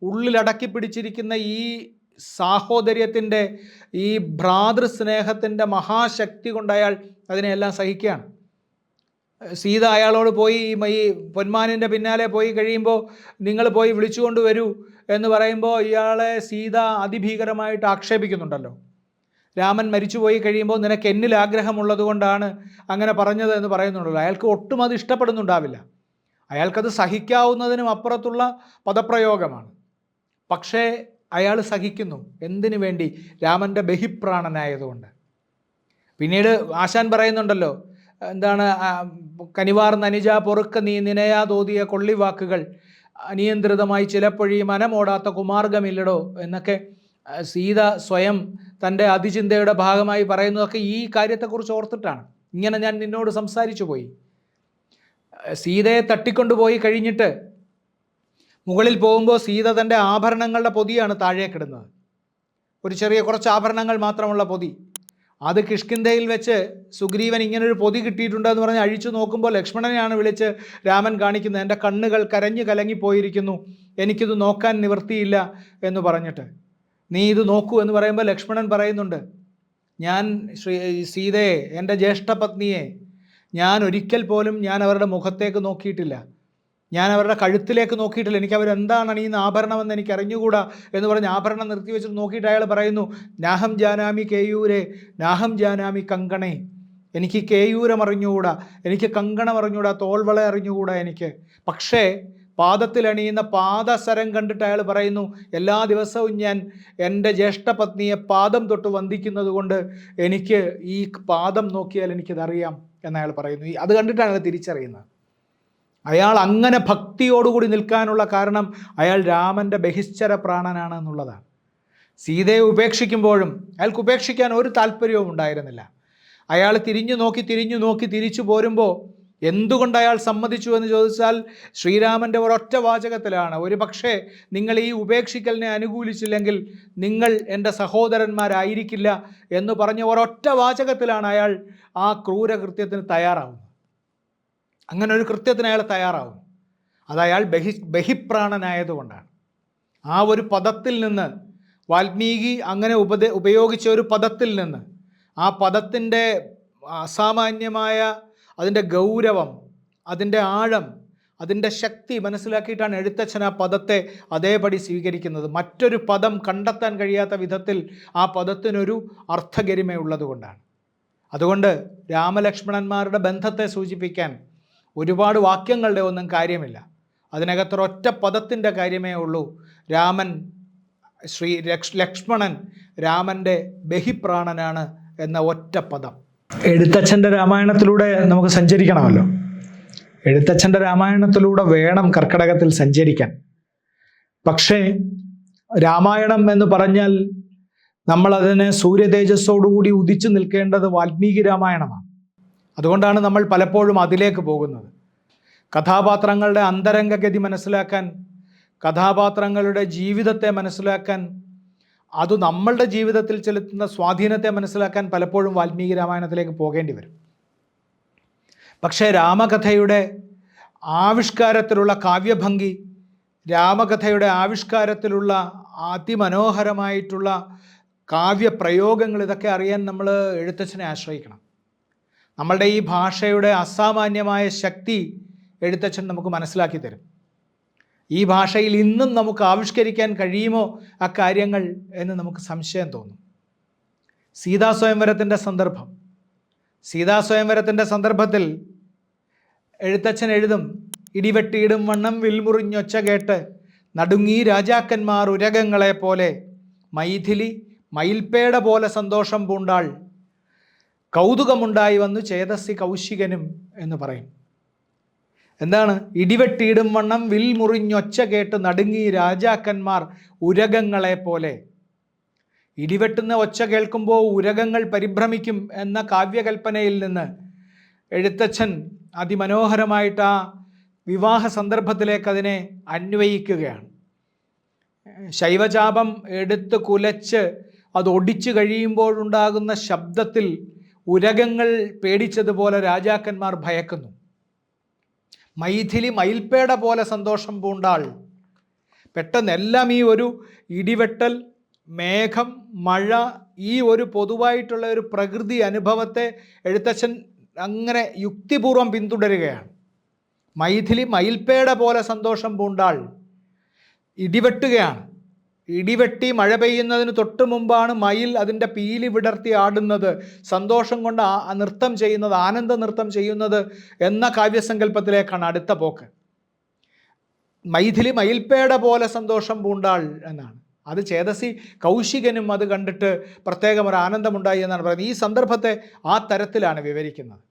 ഉള്ളിലടക്കി പിടിച്ചിരിക്കുന്ന ഈ സാഹോദര്യത്തിൻ്റെ, ഈ ഭ്രാതൃസ്നേഹത്തിൻ്റെ മഹാശക്തി കൊണ്ട് അയാൾ അതിനെല്ലാം സഹിക്കുകയാണ്. സീത അയാളോട് പോയി ഈ പൊന്മാനിൻ്റെ പിന്നാലെ പോയി കഴിയുമ്പോൾ നിങ്ങൾ പോയി വിളിച്ചുകൊണ്ട് വരൂ എന്ന് പറയുമ്പോൾ ഇയാളെ സീത അതിഭീകരമായിട്ട് ആക്ഷേപിക്കുന്നുണ്ടല്ലോ. രാമൻ മരിച്ചുപോയി കഴിയുമ്പോൾ നിനക്ക് എന്നിൽ ആഗ്രഹമുള്ളത് കൊണ്ടാണ് അങ്ങനെ പറഞ്ഞത് എന്ന് പറയുന്നുണ്ടല്ലോ. അയാൾക്ക് ഒട്ടും അത് ഇഷ്ടപ്പെടുന്നുണ്ടാവില്ല. അയാൾക്കത് സഹിക്കാവുന്നതിനും അപ്പുറത്തുള്ള പദപ്രയോഗമാണ്. പക്ഷേ അയാൾ സഹിക്കുന്നു. എന്തിനു വേണ്ടി? രാമൻ്റെ ബഹിപ്രാണനായതുകൊണ്ട്. പിന്നീട് ആശാൻ പറയുന്നുണ്ടല്ലോ, എന്താണ്, കനിവാർ നനിജ പൊറുക്ക നീ നിനയാതോതിയ കൊള്ളിവാക്കുകൾ അനിയന്ത്രിതമായി ചിലപ്പൊഴി മനമോടാത്ത കുമാർഗമില്ലടോ എന്നൊക്കെ സീത സ്വയം തൻ്റെ അതിചിന്തയുടെ ഭാഗമായി പറയുന്നതൊക്കെ ഈ കാര്യത്തെക്കുറിച്ച് ഓർത്തിട്ടാണ്. ഇങ്ങനെ ഞാൻ നിന്നോട് സംസാരിച്ചു പോയി. സീതയെ തട്ടിക്കൊണ്ടുപോയി കഴിഞ്ഞിട്ട് മുകളിൽ പോകുമ്പോൾ സീത തൻ്റെ ആഭരണങ്ങളുടെ പൊതിയാണ് താഴേക്കിടുന്നത്. ഒരു ചെറിയ കുറച്ച് ആഭരണങ്ങൾ മാത്രമുള്ള പൊതി. അത് കിഷ്കിന്ധയിൽ വെച്ച് സുഗ്രീവൻ ഇങ്ങനൊരു പൊതി കിട്ടിയിട്ടുണ്ടെന്ന് പറഞ്ഞ് അഴിച്ചു നോക്കുമ്പോൾ ലക്ഷ്മണനെയാണ് വിളിച്ച് രാമൻ കാണിക്കുന്നത്. എൻ്റെ കണ്ണുകൾ കരഞ്ഞു കലങ്ങിപ്പോയിരിക്കുന്നു, എനിക്കിത് നോക്കാൻ നിവൃത്തിയില്ല എന്ന് പറഞ്ഞിട്ട്. നീ ഇത് നോക്കൂ എന്ന് പറയുമ്പോൾ ലക്ഷ്മണൻ പറയുന്നുണ്ട്, ഞാൻ സീതയെ, എൻ്റെ ജ്യേഷ്ഠപത്നിയെ ഞാൻ ഒരിക്കൽ പോലും അവരുടെ മുഖത്തേക്ക് നോക്കിയിട്ടില്ല. ഞാൻ അവരുടെ കഴുത്തിലേക്ക് നോക്കിയിട്ടില്ല, എനിക്ക് അവരെന്താണ് അണിയുന്ന ആഭരണമെന്ന് എനിക്ക് അറിഞ്ഞുകൂടാ എന്ന് പറഞ്ഞ് ആഭരണം നിർത്തി വെച്ചിട്ട് നോക്കിയിട്ട് അയാൾ പറയുന്നു, നാഹം ജാനാമി കേയൂരെ നാഹം ജാനാമി കങ്കണേ, എനിക്ക് കേയൂരം അറിഞ്ഞുകൂടാ, എനിക്ക് കങ്കണം അറിഞ്ഞുകൂടാ, തോൾവള അറിഞ്ഞുകൂടാ എനിക്ക്. പക്ഷേ പാദത്തിൽ അണിയുന്ന പാദസരം കണ്ടിട്ട് അയാൾ പറയുന്നു, എല്ലാ ദിവസവും ഞാൻ എൻ്റെ ജ്യേഷ്ഠപത്നിയെ പാദം തൊട്ട് വന്ദിക്കുന്നത് കൊണ്ട് എനിക്ക് ഈ പാദം നോക്കിയാൽ എനിക്കതറിയാം എന്നയാൾ പറയുന്നു. അത് കണ്ടിട്ടാണ് അയാൾ തിരിച്ചറിയുന്നത്. അയാൾ അങ്ങനെ ഭക്തിയോടുകൂടി നിൽക്കാനുള്ള കാരണം അയാൾ രാമൻ്റെ ബഹിശ്ചര പ്രാണനാണ് എന്നുള്ളതാണ്. സീതയെ ഉപേക്ഷിക്കുമ്പോഴും അയാൾക്ക് ഉപേക്ഷിക്കാൻ ഒരു താല്പര്യവും ഉണ്ടായിരുന്നില്ല. അയാൾ തിരിഞ്ഞു നോക്കി തിരിച്ചു പോരുമ്പോൾ എന്തുകൊണ്ട് അയാൾ സമ്മതിച്ചു എന്ന് ചോദിച്ചാൽ ശ്രീരാമൻ്റെ ഒരൊറ്റ വാചകത്തിലാണ്, ഒരു പക്ഷേ നിങ്ങൾ ഈ ഉപേക്ഷിക്കലിനെ അനുകൂലിച്ചില്ലെങ്കിൽ നിങ്ങൾ എൻ്റെ സഹോദരന്മാരായിരിക്കില്ല എന്ന് പറഞ്ഞ ഒരൊറ്റ വാചകത്തിലാണ് അയാൾ ആ ക്രൂരകൃത്യത്തിന് തയ്യാറാവുന്നത്. അങ്ങനെ ഒരു കൃത്യത്തിന് അയാൾ തയ്യാറാവും. അത് അയാൾ ബഹിപ്രാണനായതുകൊണ്ടാണ്. ആ ഒരു പദത്തിൽ നിന്ന് വാൽമീകി അങ്ങനെ ഉപയോഗിച്ച ഒരു പദത്തിൽ നിന്ന്, ആ പദത്തിൻ്റെ അസാമാന്യമായ അതിൻ്റെ ഗൗരവം, അതിൻ്റെ ആഴം, അതിൻ്റെ ശക്തി മനസ്സിലാക്കിയിട്ടാണ് എഴുത്തച്ഛൻ ആ പദത്തെ അതേപടി സ്വീകരിക്കുന്നത്. മറ്റൊരു പദം കണ്ടെത്താൻ കഴിയാത്ത വിധത്തിൽ ആ പദത്തിനൊരു അർത്ഥഗരിമയുള്ളതുകൊണ്ടാണ്. അതുകൊണ്ട് രാമലക്ഷ്മണന്മാരുടെ ബന്ധത്തെ സൂചിപ്പിക്കാൻ ഒരുപാട് വാക്യങ്ങളുടെ ഒന്നും കാര്യമില്ല. അതിനകത്തൊരൊറ്റ പദത്തിൻ്റെ കാര്യമേ ഉള്ളൂ. ലക്ഷ്മണൻ രാമൻ്റെ ബഹിപ്രാണനാണ് എന്ന ഒറ്റ പദം. എഴുത്തച്ഛൻ്റെ രാമായണത്തിലൂടെ നമുക്ക് സഞ്ചരിക്കണമല്ലോ. എഴുത്തച്ഛൻ്റെ രാമായണത്തിലൂടെ വേണം കർക്കിടകത്തിൽ സഞ്ചരിക്കാൻ. പക്ഷേ രാമായണം എന്ന് പറഞ്ഞാൽ നമ്മളതിനെ സൂര്യതേജസ്സോടുകൂടി ഉദിച്ചു നിൽക്കേണ്ടത് വാൽമീകി രാമായണമാണ്. അതുകൊണ്ടാണ് നമ്മൾ പലപ്പോഴും അതിലേക്ക് പോകുന്നത്. കഥാപാത്രങ്ങളുടെ അന്തരംഗഗതി മനസ്സിലാക്കാൻ, കഥാപാത്രങ്ങളുടെ ജീവിതത്തെ മനസ്സിലാക്കാൻ, അത് നമ്മളുടെ ജീവിതത്തിൽ ചെലുത്തുന്ന സ്വാധീനത്തെ മനസ്സിലാക്കാൻ പലപ്പോഴും വാൽമീകി രാമായണത്തിലേക്ക് പോകേണ്ടി വരും. പക്ഷേ രാമകഥയുടെ ആവിഷ്കാരത്തിലുള്ള കാവ്യഭംഗി, രാമകഥയുടെ ആവിഷ്കാരത്തിലുള്ള അതിമനോഹരമായിട്ടുള്ള കാവ്യപ്രയോഗങ്ങൾ, ഇതൊക്കെ അറിയാൻ നമ്മൾ എഴുത്തച്ഛനെ ആശ്രയിക്കണം. നമ്മളുടെ ഈ ഭാഷയുടെ അസാമാന്യമായ ശക്തി എഴുത്തച്ഛൻ നമുക്ക് മനസ്സിലാക്കി തരും. ഈ ഭാഷയിൽ ഇന്നും നമുക്ക് ആവിഷ്കരിക്കാൻ കഴിയുമോ ആ കാര്യങ്ങൾ എന്ന് നമുക്ക് സംശയം തോന്നും. സീതാസ്വയംവരത്തിൻ്റെ സന്ദർഭത്തിൽ എഴുത്തച്ഛൻ എഴുതും, ഇടിവെട്ടിയിടും വണ്ണം വിൽമുറിഞ്ഞൊച്ച കേട്ട് നടുങ്ങി രാജാക്കന്മാർ ഉരകങ്ങളെ പോലെ, മൈഥിലി മയിൽപ്പേട പോലെ സന്തോഷം പൂണ്ടാൾ, കൗതുകമുണ്ടായി വന്നു ചേതസ്സി കൗശികനും എന്ന് പറയും. എന്താണ്? ഇടിവെട്ടിയിടും വണ്ണം വിൽ മുറിഞ്ഞൊച്ച കേട്ട് നടുങ്ങി രാജാക്കന്മാർ ഉരകങ്ങളെ പോലെ. ഇടിവെട്ടുന്ന ഒച്ച കേൾക്കുമ്പോൾ ഉരകങ്ങൾ പരിഭ്രമിക്കും എന്ന കാവ്യകൽപ്പനയിൽ നിന്ന് എഴുത്തച്ഛൻ അതിമനോഹരമായിട്ട് ആ വിവാഹ സന്ദർഭത്തിലേക്ക് അതിനെ അന്വയിക്കുകയാണ്. ശൈവചാപം എടുത്ത് കുലച്ച് അത് ഒടിച്ചു കഴിയുമ്പോഴുണ്ടാകുന്ന ശബ്ദത്തിൽ ഉരകങ്ങൾ പേടിച്ചതുപോലെ രാജാക്കന്മാർ ഭയക്കുന്നു. മൈഥിലി മയിൽപ്പേട പോലെ സന്തോഷം പൂണ്ടാൾ. പെട്ടെന്ന് എല്ലാം ഈ ഒരു ഇടിവെട്ടൽ, മേഘം, മഴ, ഈ ഒരു പൊതുവായിട്ടുള്ള ഒരു പ്രകൃതി അനുഭവത്തെ എഴുത്തച്ഛൻ അങ്ങനെ യുക്തിപൂർവം പിന്തുടരുകയാണ്. മൈഥിലി മയിൽപ്പേട പോലെ സന്തോഷം പൂണ്ടാൾ. ഇടിവെട്ടുകയാണ്. ഇടിവെട്ടി മഴ പെയ്യുന്നതിന് തൊട്ട് മുമ്പാണ് മയിൽ അതിൻ്റെ പീലി വിടർത്തി ആടുന്നത്, സന്തോഷം കൊണ്ട് നൃത്തം ചെയ്യുന്നത്, ആനന്ദ നൃത്തം ചെയ്യുന്നത് എന്ന കാവ്യസങ്കല്പത്തിലേക്കാണ് അടുത്ത പോക്ക്. മൈഥിലി മയിൽപ്പേട പോലെ സന്തോഷം പൂണ്ടാൾ എന്നാണ്. അത് ചേതസി കൗശികനും അത് കണ്ടിട്ട് പ്രത്യേകം ഒരു ആനന്ദമുണ്ടായി എന്നാണ് പറയുന്നത്. ഈ സന്ദർഭത്തെ ആ തരത്തിലാണ് വിവരിക്കുന്നത്.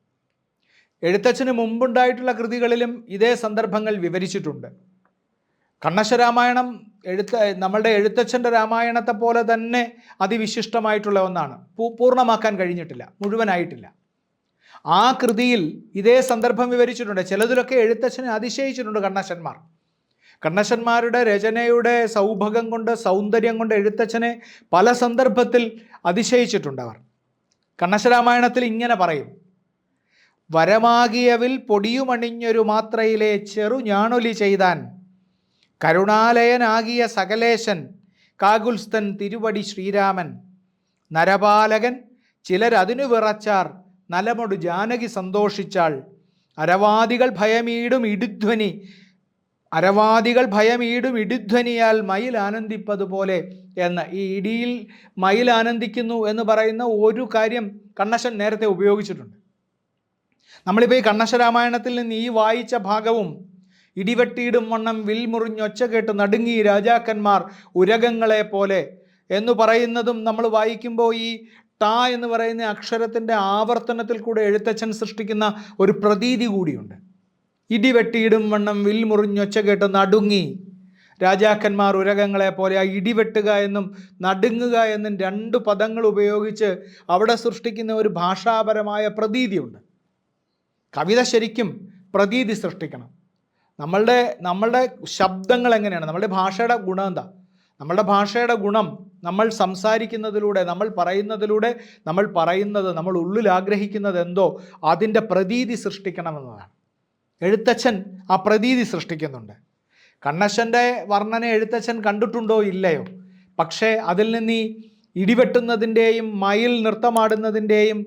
എഴുത്തച്ഛന് മുമ്പുണ്ടായിട്ടുള്ള കൃതികളിലും ഇതേ സന്ദർഭങ്ങൾ വിവരിച്ചിട്ടുണ്ട്. കണ്ണശരാമായണം നമ്മളുടെ എഴുത്തച്ഛൻ്റെ രാമായണത്തെ പോലെ തന്നെ അതിവിശിഷ്ടമായിട്ടുള്ള ഒന്നാണ്. പൂർണ്ണമാക്കാൻ കഴിഞ്ഞിട്ടില്ല, മുഴുവനായിട്ടില്ല. ആ കൃതിയിൽ ഇതേ സന്ദർഭം വിവരിച്ചിട്ടുണ്ട്. ചിലതിലൊക്കെ എഴുത്തച്ഛനെ അതിശയിച്ചിട്ടുണ്ട് കണ്ണശന്മാരുടെ രചനയുടെ സൗഭഗം കൊണ്ട്, സൗന്ദര്യം കൊണ്ട് എഴുത്തച്ഛനെ പല സന്ദർഭത്തിൽ അതിശയിച്ചിട്ടുണ്ട് അവർ. കണ്ണശരാമായണത്തിൽ ഇങ്ങനെ പറയും: വരമാകിയവിൽ പൊടിയുമണിഞ്ഞൊരു മാത്രയിലെ ചെറു ഞാണൊലി ചെയ്താൻ, കരുണാലയനാകിയ സകലേശൻ കാകുൽസ്ഥൻ തിരുവടി ശ്രീരാമൻ, നരപാലകൻ ചിലരതിനു വിറച്ചാർ നലമൊടു ജാനകി സന്തോഷിച്ചാൾ, അരവാദികൾ ഭയമീടും ഇടുധ്വനി അരവാദികൾ ഭയമീടും ഇടിധ്വനിയാൽ മയിൽ ആനന്ദിപ്പതുപോലെ എന്ന്. ഈ ഇടിയിൽ മയിൽ ആനന്ദിക്കുന്നു എന്ന് പറയുന്ന ഒരു കാര്യം കണ്ണശൻ നേരത്തെ ഉപയോഗിച്ചിട്ടുണ്ട്. നമ്മളിപ്പോൾ ഈ കണ്ണശരാമായണത്തിൽ നിന്ന് ഈ വായിച്ച ഭാഗവും ഇടിവെട്ടിയിടും വണ്ണം വിൽ മുറിഞ്ഞൊച്ച കേട്ട് നടുങ്ങി രാജാക്കന്മാർ ഉരകങ്ങളെ പോലെ എന്ന് പറയുന്നതും നമ്മൾ വായിക്കുമ്പോൾ ഈ ട എന്ന് പറയുന്ന അക്ഷരത്തിൻ്റെ ആവർത്തനത്തിൽ കൂടെ എഴുത്തച്ഛൻ സൃഷ്ടിക്കുന്ന ഒരു പ്രതീതി കൂടിയുണ്ട്. ഇടിവെട്ടിയിടും വണ്ണം വിൽ മുറിഞ്ഞൊച്ച കേട്ട് നടുങ്ങി രാജാക്കന്മാർ ഉരകങ്ങളെ പോലെ. ആ ഇടിവെട്ടുക എന്നും നടുങ്ങുക എന്നും രണ്ട് പദങ്ങൾ ഉപയോഗിച്ച് അവിടെ സൃഷ്ടിക്കുന്ന ഒരു ഭാഷാപരമായ പ്രതീതിയുണ്ട്. കവിത ശരിക്കും പ്രതീതി സൃഷ്ടിക്കണം. നമ്മളുടെ ശബ്ദങ്ങൾ എങ്ങനെയാണ്, നമ്മളുടെ ഭാഷയുടെ ഗുണം എന്താ? നമ്മളുടെ ഭാഷയുടെ ഗുണം നമ്മൾ സംസാരിക്കുന്നതിലൂടെ, നമ്മൾ പറയുന്നത്, നമ്മൾ ഉള്ളിൽ ആഗ്രഹിക്കുന്നത് എന്തോ അതിൻ്റെ പ്രതീതി സൃഷ്ടിക്കണമെന്നതാണ്. എഴുത്തച്ഛൻ ആ പ്രതീതി സൃഷ്ടിക്കുന്നുണ്ട്. കണ്ണശൻ്റെ വർണ്ണന എഴുത്തച്ഛൻ കണ്ടിട്ടുണ്ടോ ഇല്ലയോ, പക്ഷേ അതിൽ നിന്ന് ഈ ഇടിവെട്ടുന്നതിൻ്റെയും മയിൽ നൃത്തമാടുന്നതിൻ്റെയും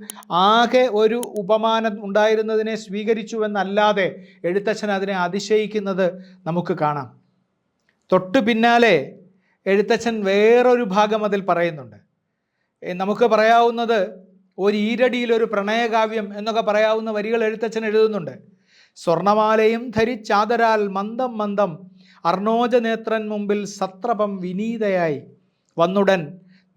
ആകെ ഒരു ഉപമാനം ഉണ്ടായിരുന്നതിനെ സ്വീകരിച്ചുവെന്നല്ലാതെ എഴുത്തച്ഛൻ അതിനെ അതിശയിക്കുന്നത് നമുക്ക് കാണാം. തൊട്ടു പിന്നാലെ എഴുത്തച്ഛൻ വേറൊരു ഭാഗം അതിൽ പറയുന്നുണ്ട്. നമുക്ക് പറയാവുന്നത് ഒരു ഈരടിയിലൊരു പ്രണയകാവ്യം എന്നൊക്കെ പറയാവുന്ന വരികൾ എഴുത്തച്ഛൻ എഴുതുന്നുണ്ട്. സ്വർണമാലയും ധരിച്ചാദരാൽ മന്ദം മന്ദം അർണോജനേത്രൻ മുമ്പിൽ സത്രപം വിനീതയായി വന്നുടൻ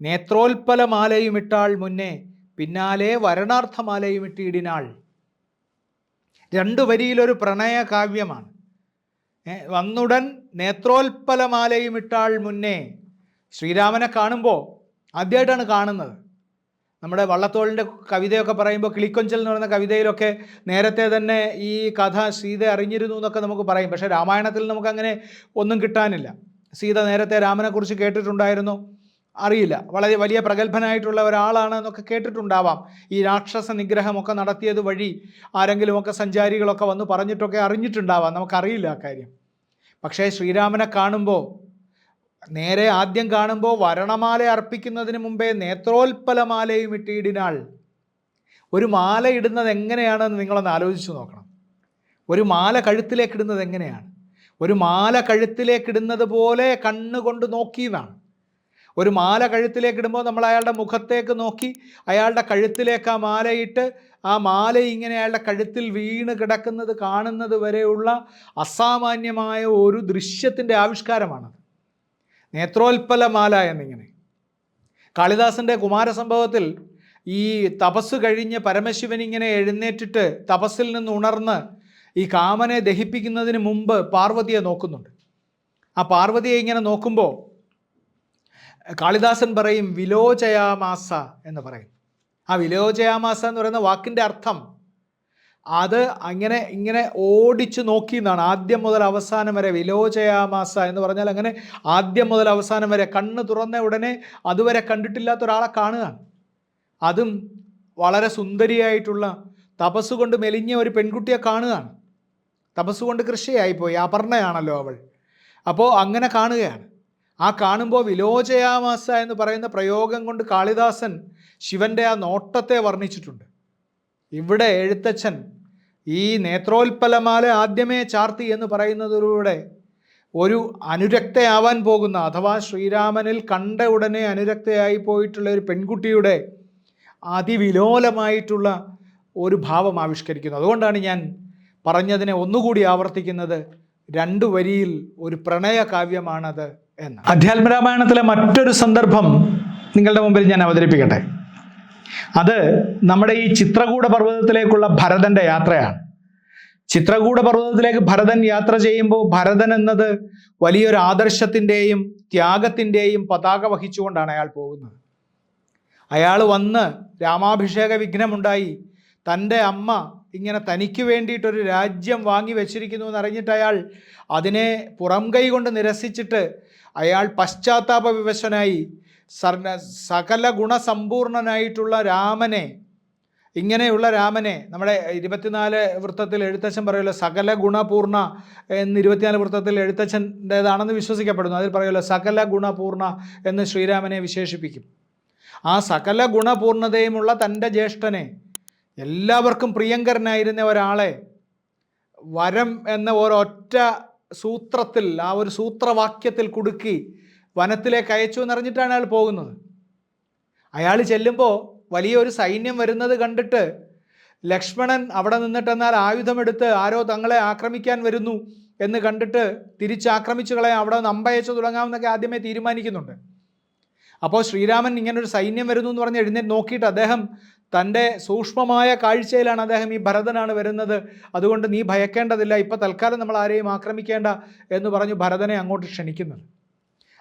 നേത്രോൽപ്പലമാലയും ഇട്ടാൾ മുന്നേ പിന്നാലെ വരണാർത്ഥമാലയും ഇട്ടിടിനാൾ. രണ്ടു വരിയിലൊരു പ്രണയ കാവ്യമാണ്. വന്നുടൻ നേത്രോൽപ്പലമാലയും ഇട്ടാൾ മുന്നേ. ശ്രീരാമനെ കാണുമ്പോൾ ആദ്യമായിട്ടാണ് കാണുന്നത്. നമ്മുടെ വള്ളത്തോളിൻ്റെ കവിതയൊക്കെ പറയുമ്പോൾ കിളിക്കൊഞ്ചൽ എന്ന് പറയുന്ന കവിതയിലൊക്കെ നേരത്തെ തന്നെ ഈ കഥ സീത അറിഞ്ഞിരുന്നു എന്നൊക്കെ നമുക്ക് പറയും. പക്ഷേ രാമായണത്തിൽ നമുക്കങ്ങനെ ഒന്നും കിട്ടാനില്ല. സീത നേരത്തെ രാമനെക്കുറിച്ച് കേട്ടിട്ടുണ്ടായിരുന്നു, അറിയില്ല. വളരെ വലിയ പ്രഗത്ഭനായിട്ടുള്ള ഒരാളാണ് എന്നൊക്കെ കേട്ടിട്ടുണ്ടാവാം. ഈ രാക്ഷസ നിഗ്രഹമൊക്കെ നടത്തിയത് വഴി ആരെങ്കിലുമൊക്കെ സഞ്ചാരികളൊക്കെ വന്ന് പറഞ്ഞിട്ടൊക്കെ അറിഞ്ഞിട്ടുണ്ടാവാം, നമുക്കറിയില്ല ആ കാര്യം. പക്ഷേ ശ്രീരാമനെ കാണുമ്പോൾ, നേരെ ആദ്യം കാണുമ്പോൾ വരണമാല അർപ്പിക്കുന്നതിന് മുമ്പേ നേത്രോൽപ്പലമാലയും ഇട്ടിടിനാൾ. ഒരു മാല ഇടുന്നത് എങ്ങനെയാണെന്ന് നിങ്ങളൊന്ന് ആലോചിച്ച് നോക്കണം. ഒരു മാല കഴുത്തിലേക്കിടുന്നത് എങ്ങനെയാണ്? ഒരു മാല കഴുത്തിലേക്കിടുന്നത് പോലെ കണ്ണുകൊണ്ട് നോക്കിയതാണ്. ഒരു മാല കഴുത്തിലേക്കിടുമ്പോൾ നമ്മൾ അയാളുടെ മുഖത്തേക്ക് നോക്കി അയാളുടെ കഴുത്തിലേക്ക് ആ മാലയിട്ട് ആ മാല ഇങ്ങനെ അയാളുടെ കഴുത്തിൽ വീണ് കിടക്കുന്നത് കാണുന്നത് വരെയുള്ള അസാമാന്യമായ ഒരു ദൃശ്യത്തിൻ്റെ ആവിഷ്കാരമാണത്. നേത്രോൽപ്പലമാല എന്നിങ്ങനെ. കാളിദാസൻ്റെ കുമാരസംഭവത്തിൽ ഈ തപസ് കഴിഞ്ഞ് പരമശിവൻ ഇങ്ങനെ എഴുന്നേറ്റിട്ട് തപസ്സിൽ നിന്ന് ഉണർന്ന് ഈ കാമനെ ദഹിപ്പിക്കുന്നതിന് മുമ്പ് പാർവതിയെ നോക്കുന്നുണ്ട്. ആ പാർവതിയെ ഇങ്ങനെ നോക്കുമ്പോൾ കാളിദാസൻ പറയും വിലോചയാമാസ എന്ന് പറയും. ആ വിലോചയാമാസ എന്ന് പറയുന്ന വാക്കിൻ്റെ അർത്ഥം അത് ഇങ്ങനെ ഓടിച്ചു നോക്കി എന്നാണ്. ആദ്യം മുതൽ അവസാനം വരെ വിലോചയാമാസ എന്ന് പറഞ്ഞാൽ അങ്ങനെ ആദ്യം മുതൽ അവസാനം വരെ കണ്ണ് തുറന്ന ഉടനെ അതുവരെ കണ്ടിട്ടില്ലാത്ത ഒരാളെ കാണുകയാണ്. അതും വളരെ സുന്ദരിയായിട്ടുള്ള തപസ്സുകൊണ്ട് മെലിഞ്ഞ ഒരു പെൺകുട്ടിയെ കാണുകയാണ്. തപസ്സുകൊണ്ട് കൃഷിയായിപ്പോയി, അപർണയാണല്ലോ അവൾ. അപ്പോൾ അങ്ങനെ കാണുകയാണ്. ആ കാണുമ്പോൾ വിലോചയാമാസ എന്ന് പറയുന്ന പ്രയോഗം കൊണ്ട് കാളിദാസൻ ശിവൻ്റെ ആ നോട്ടത്തെ വർണ്ണിച്ചിട്ടുണ്ട്. ഇവിടെ എഴുത്തച്ഛൻ ഈ നേത്രോൽപ്പലമാല ആദ്യമേ ചാർത്തി എന്ന് പറയുന്നതിലൂടെ ഒരു അനുരക്തയാവാൻ പോകുന്ന, അഥവാ ശ്രീരാമനിൽ കണ്ട ഉടനെ അനുരക്തയായി പോയിട്ടുള്ള ഒരു പെൺകുട്ടിയുടെ അതിവിലോലമായിട്ടുള്ള ഒരു ഭാവം ആവിഷ്കരിക്കുന്നു. അതുകൊണ്ടാണ് ഞാൻ പറഞ്ഞതിനെ ഒന്നുകൂടി ആവർത്തിക്കുന്നത്, രണ്ടു വരിയിൽ ഒരു പ്രണയ കാവ്യമാണത് എന്ന്. അധ്യാത്മരാമായണത്തിലെ മറ്റൊരു സന്ദർഭം നിങ്ങളുടെ മുമ്പിൽ ഞാൻ അവതരിപ്പിക്കട്ടെ. അത് നമ്മുടെ ഈ ചിത്രകൂട പർവ്വതത്തിലേക്കുള്ള ഭരതൻ്റെ യാത്രയാണ്. ചിത്രകൂട പർവ്വതത്തിലേക്ക് ഭരതൻ യാത്ര ചെയ്യുമ്പോൾ ഭരതൻ എന്നത് വലിയൊരു ആദർശത്തിൻ്റെയും ത്യാഗത്തിൻ്റെയും പതാക വഹിച്ചുകൊണ്ടാണ് അയാൾ പോകുന്നത്. അയാൾ വന്ന് രാമാഭിഷേക വിഘ്നമുണ്ടായി, തൻ്റെ അമ്മ ഇങ്ങനെ തനിക്ക് വേണ്ടിയിട്ടൊരു രാജ്യം വാങ്ങി വെച്ചിരിക്കുന്നു എന്നറിഞ്ഞിട്ട് അയാൾ അതിനെ പുറം കൈ കൊണ്ട് നിരസിച്ചിട്ട് അയാൾ പശ്ചാത്താപ വിവശനായി സകല ഗുണസമ്പൂർണനായിട്ടുള്ള രാമനെ, ഇങ്ങനെയുള്ള രാമനെ, നമ്മുടെ 24 വൃത്തത്തിൽ എഴുത്തച്ഛൻ പറയുമല്ലോ സകല ഗുണപൂർണ എന്ന് 24 വൃത്തത്തിൽ എഴുത്തച്ഛൻ്റേതാണെന്ന് വിശ്വസിക്കപ്പെടുന്നു. അതിൽ പറയുമല്ലോ സകല ഗുണപൂർണ എന്ന് ശ്രീരാമനെ വിശേഷിപ്പിക്കും. ആ സകല ഗുണപൂർണതയുമുള്ള തൻ്റെ ജ്യേഷ്ഠനെ, എല്ലാവർക്കും പ്രിയങ്കരനായിരുന്ന ഒരാളെ വരം എന്ന ഒരൊറ്റ സൂത്രത്തിൽ, ആ ഒരു സൂത്രവാക്യത്തിൽ കുടുക്കി വനത്തിലേക്ക് അയച്ചു എന്നറിഞ്ഞിട്ടാണ് അയാൾ പോകുന്നത്. അയാൾ ചെല്ലുമ്പോൾ വലിയൊരു സൈന്യം വരുന്നത് കണ്ടിട്ട് ലക്ഷ്മണൻ അവിടെ നിന്നിട്ടെന്നാൽ ആയുധമെടുത്ത് ആരോ തങ്ങളെ ആക്രമിക്കാൻ വരുന്നു എന്ന് കണ്ടിട്ട് തിരിച്ചാക്രമിച്ചു കളയാൻ അവിടെ നിന്ന് അമ്പയച്ചു തുടങ്ങാമെന്നൊക്കെ ആദ്യമേ തീരുമാനിക്കുന്നുണ്ട്. അപ്പോൾ ശ്രീരാമൻ ഇങ്ങനൊരു സൈന്യം വരുന്നു എന്ന് പറഞ്ഞ് എഴുന്നേറ്റ് നോക്കിയിട്ട് അദ്ദേഹം തൻ്റെ സൂക്ഷ്മമായ കാഴ്ചയിലാണ് അദ്ദേഹം ഈ ഭരതനാണ് വരുന്നത്, അതുകൊണ്ട് നീ ഭയക്കേണ്ടതില്ല, ഇപ്പോൾ തൽക്കാലം നമ്മൾ ആരെയും ആക്രമിക്കേണ്ട എന്ന് പറഞ്ഞു ഭരതനെ അങ്ങോട്ട് ക്ഷണിക്കുന്നത്.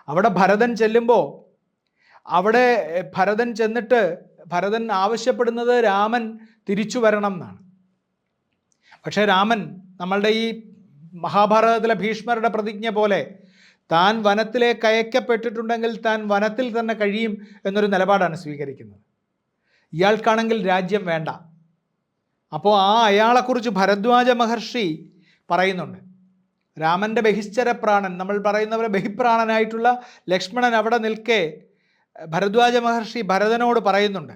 അവിടെ ഭരതൻ ചെല്ലുമ്പോൾ അവിടെ ഭരതൻ ചെന്നിട്ട് ഭരതൻ ആവശ്യപ്പെടുന്നത് രാമൻ തിരിച്ചു വരണം എന്നാണ്. പക്ഷേ രാമൻ നമ്മളുടെ ഈ മഹാഭാരതത്തിലെ ഭീഷ്മരുടെ പ്രതിജ്ഞ പോലെ താൻ വനത്തിലേക്ക് അയക്കപ്പെട്ടിട്ടുണ്ടെങ്കിൽ താൻ വനത്തിൽ തന്നെ കഴിയും എന്നൊരു നിലപാടാണ് സ്വീകരിക്കുന്നത്. ഇയാൾക്കാണെങ്കിൽ രാജ്യം വേണ്ട. അപ്പോൾ അയാളെക്കുറിച്ച് ഭരദ്വാജ മഹർഷി പറയുന്നുണ്ട്. രാമൻ്റെ ബഹിശ്ചരപ്രാണൻ, നമ്മൾ പറയുന്ന പോലെ ബഹിപ്രാണനായിട്ടുള്ള ലക്ഷ്മണൻ അവിടെ നിൽക്കെ ഭരദ്വാജ മഹർഷി ഭരതനോട് പറയുന്നുണ്ട്,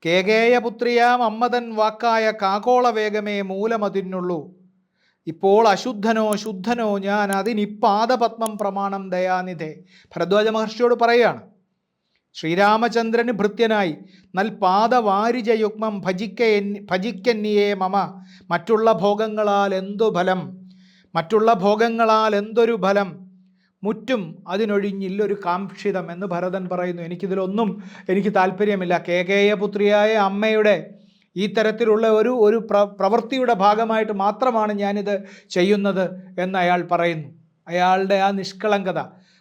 കേകേയപുത്രിയാം അമ്മതൻ വാക്കായ കാകോള വേഗമേ മൂലമതിനുള്ളൂ, ഇപ്പോൾ അശുദ്ധനോ ശുദ്ധനോ ഞാൻ അതിനിപ്പാദപത്മം പ്രമാണം ദയാനിധേ. ഭരദ്വാജ മഹർഷിയോട് പറയുകയാണ്, ശ്രീരാമചന്ദ്രന് ഭൃത്യനായി നൽപാദവാരിജയുഗ്മം ഭജിക്കന്നിയേ മമ, മറ്റുള്ള ഭോഗങ്ങളാൽ എന്തു ഫലം, മറ്റുള്ള ഭോഗങ്ങളാൽ എന്തൊരു ഫലം, മുറ്റും അതിനൊഴിഞ്ഞില്ലൊരു കാംക്ഷിതം എന്ന് ഭരതൻ പറയുന്നു. എനിക്ക് താല്പര്യമില്ല. കേകേയപുത്രിയായ അമ്മയുടെ ഈ തരത്തിലുള്ള ഒരു പ്രവൃത്തിയുടെ ഭാഗമായിട്ട് മാത്രമാണ് ഞാനിത് ചെയ്യുന്നത് എന്ന് അയാൾ പറയുന്നു. അയാളുടെ ആ നിഷ്കളങ്കത,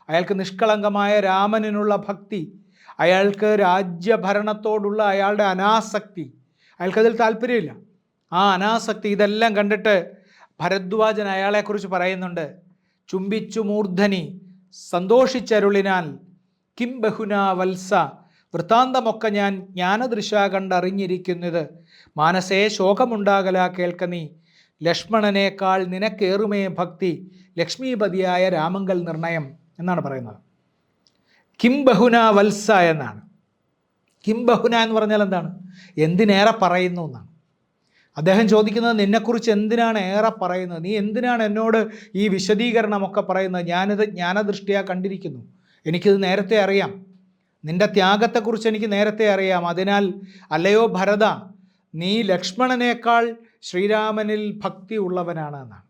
അയാൾക്ക് നിഷ്കളങ്കമായ രാമനിനുള്ള ഭക്തി, അയാൾക്ക് രാജ്യഭരണത്തോടുള്ള അയാളുടെ അനാസക്തി, അയാൾക്കതിൽ താല്പര്യമില്ല. ആ അനാസക്തി ഇതെല്ലാം കണ്ടിട്ട് ഭരദ്വാജൻ അയാളെക്കുറിച്ച് പറയുന്നുണ്ട്, ചുംബിച്ചു മൂർധനി സന്തോഷിച്ചരുളിനാൽ കിം ബഹുന വത്സ, വൃത്താന്തമൊക്കെ ഞാൻ ജ്ഞാനദൃശ കണ്ടറിഞ്ഞിരിക്കുന്നത്, മാനസേ ശോകമുണ്ടാകല കേൾക്ക നീ, ലക്ഷ്മണനേക്കാൾ നിനക്കേറുമേ ഭക്തി, ലക്ഷ്മീപതിയായ രാമങ്കൽ നിർണയം എന്നാണ് പറയുന്നത്. കിം ബഹുന വത്സ എന്നാണ്. കിം ബഹുന എന്ന് പറഞ്ഞാൽ എന്താണ്? എന്തിനേറെ പറയുന്നു എന്നാണ്. അദ്ദേഹം ചോദിക്കുന്നത്, നിന്നെക്കുറിച്ച് എന്തിനാണ് ഏറെ പറയുന്നത്, നീ എന്തിനാണ് എന്നോട് ഈ വിശദീകരണമൊക്കെ പറയുന്നത്? ഞാനിത് ജ്ഞാനദൃഷ്ടിയാ കണ്ടിരിക്കുന്നു, എനിക്കിത് നേരത്തെ അറിയാം, നിൻ്റെ ത്യാഗത്തെക്കുറിച്ച് എനിക്ക് നേരത്തെ അറിയാം. അതിനാൽ അല്ലയോ ഭരത, നീ ലക്ഷ്മണനേക്കാൾ ശ്രീരാമനിൽ ഭക്തി ഉള്ളവനാണ് എന്നാണ്.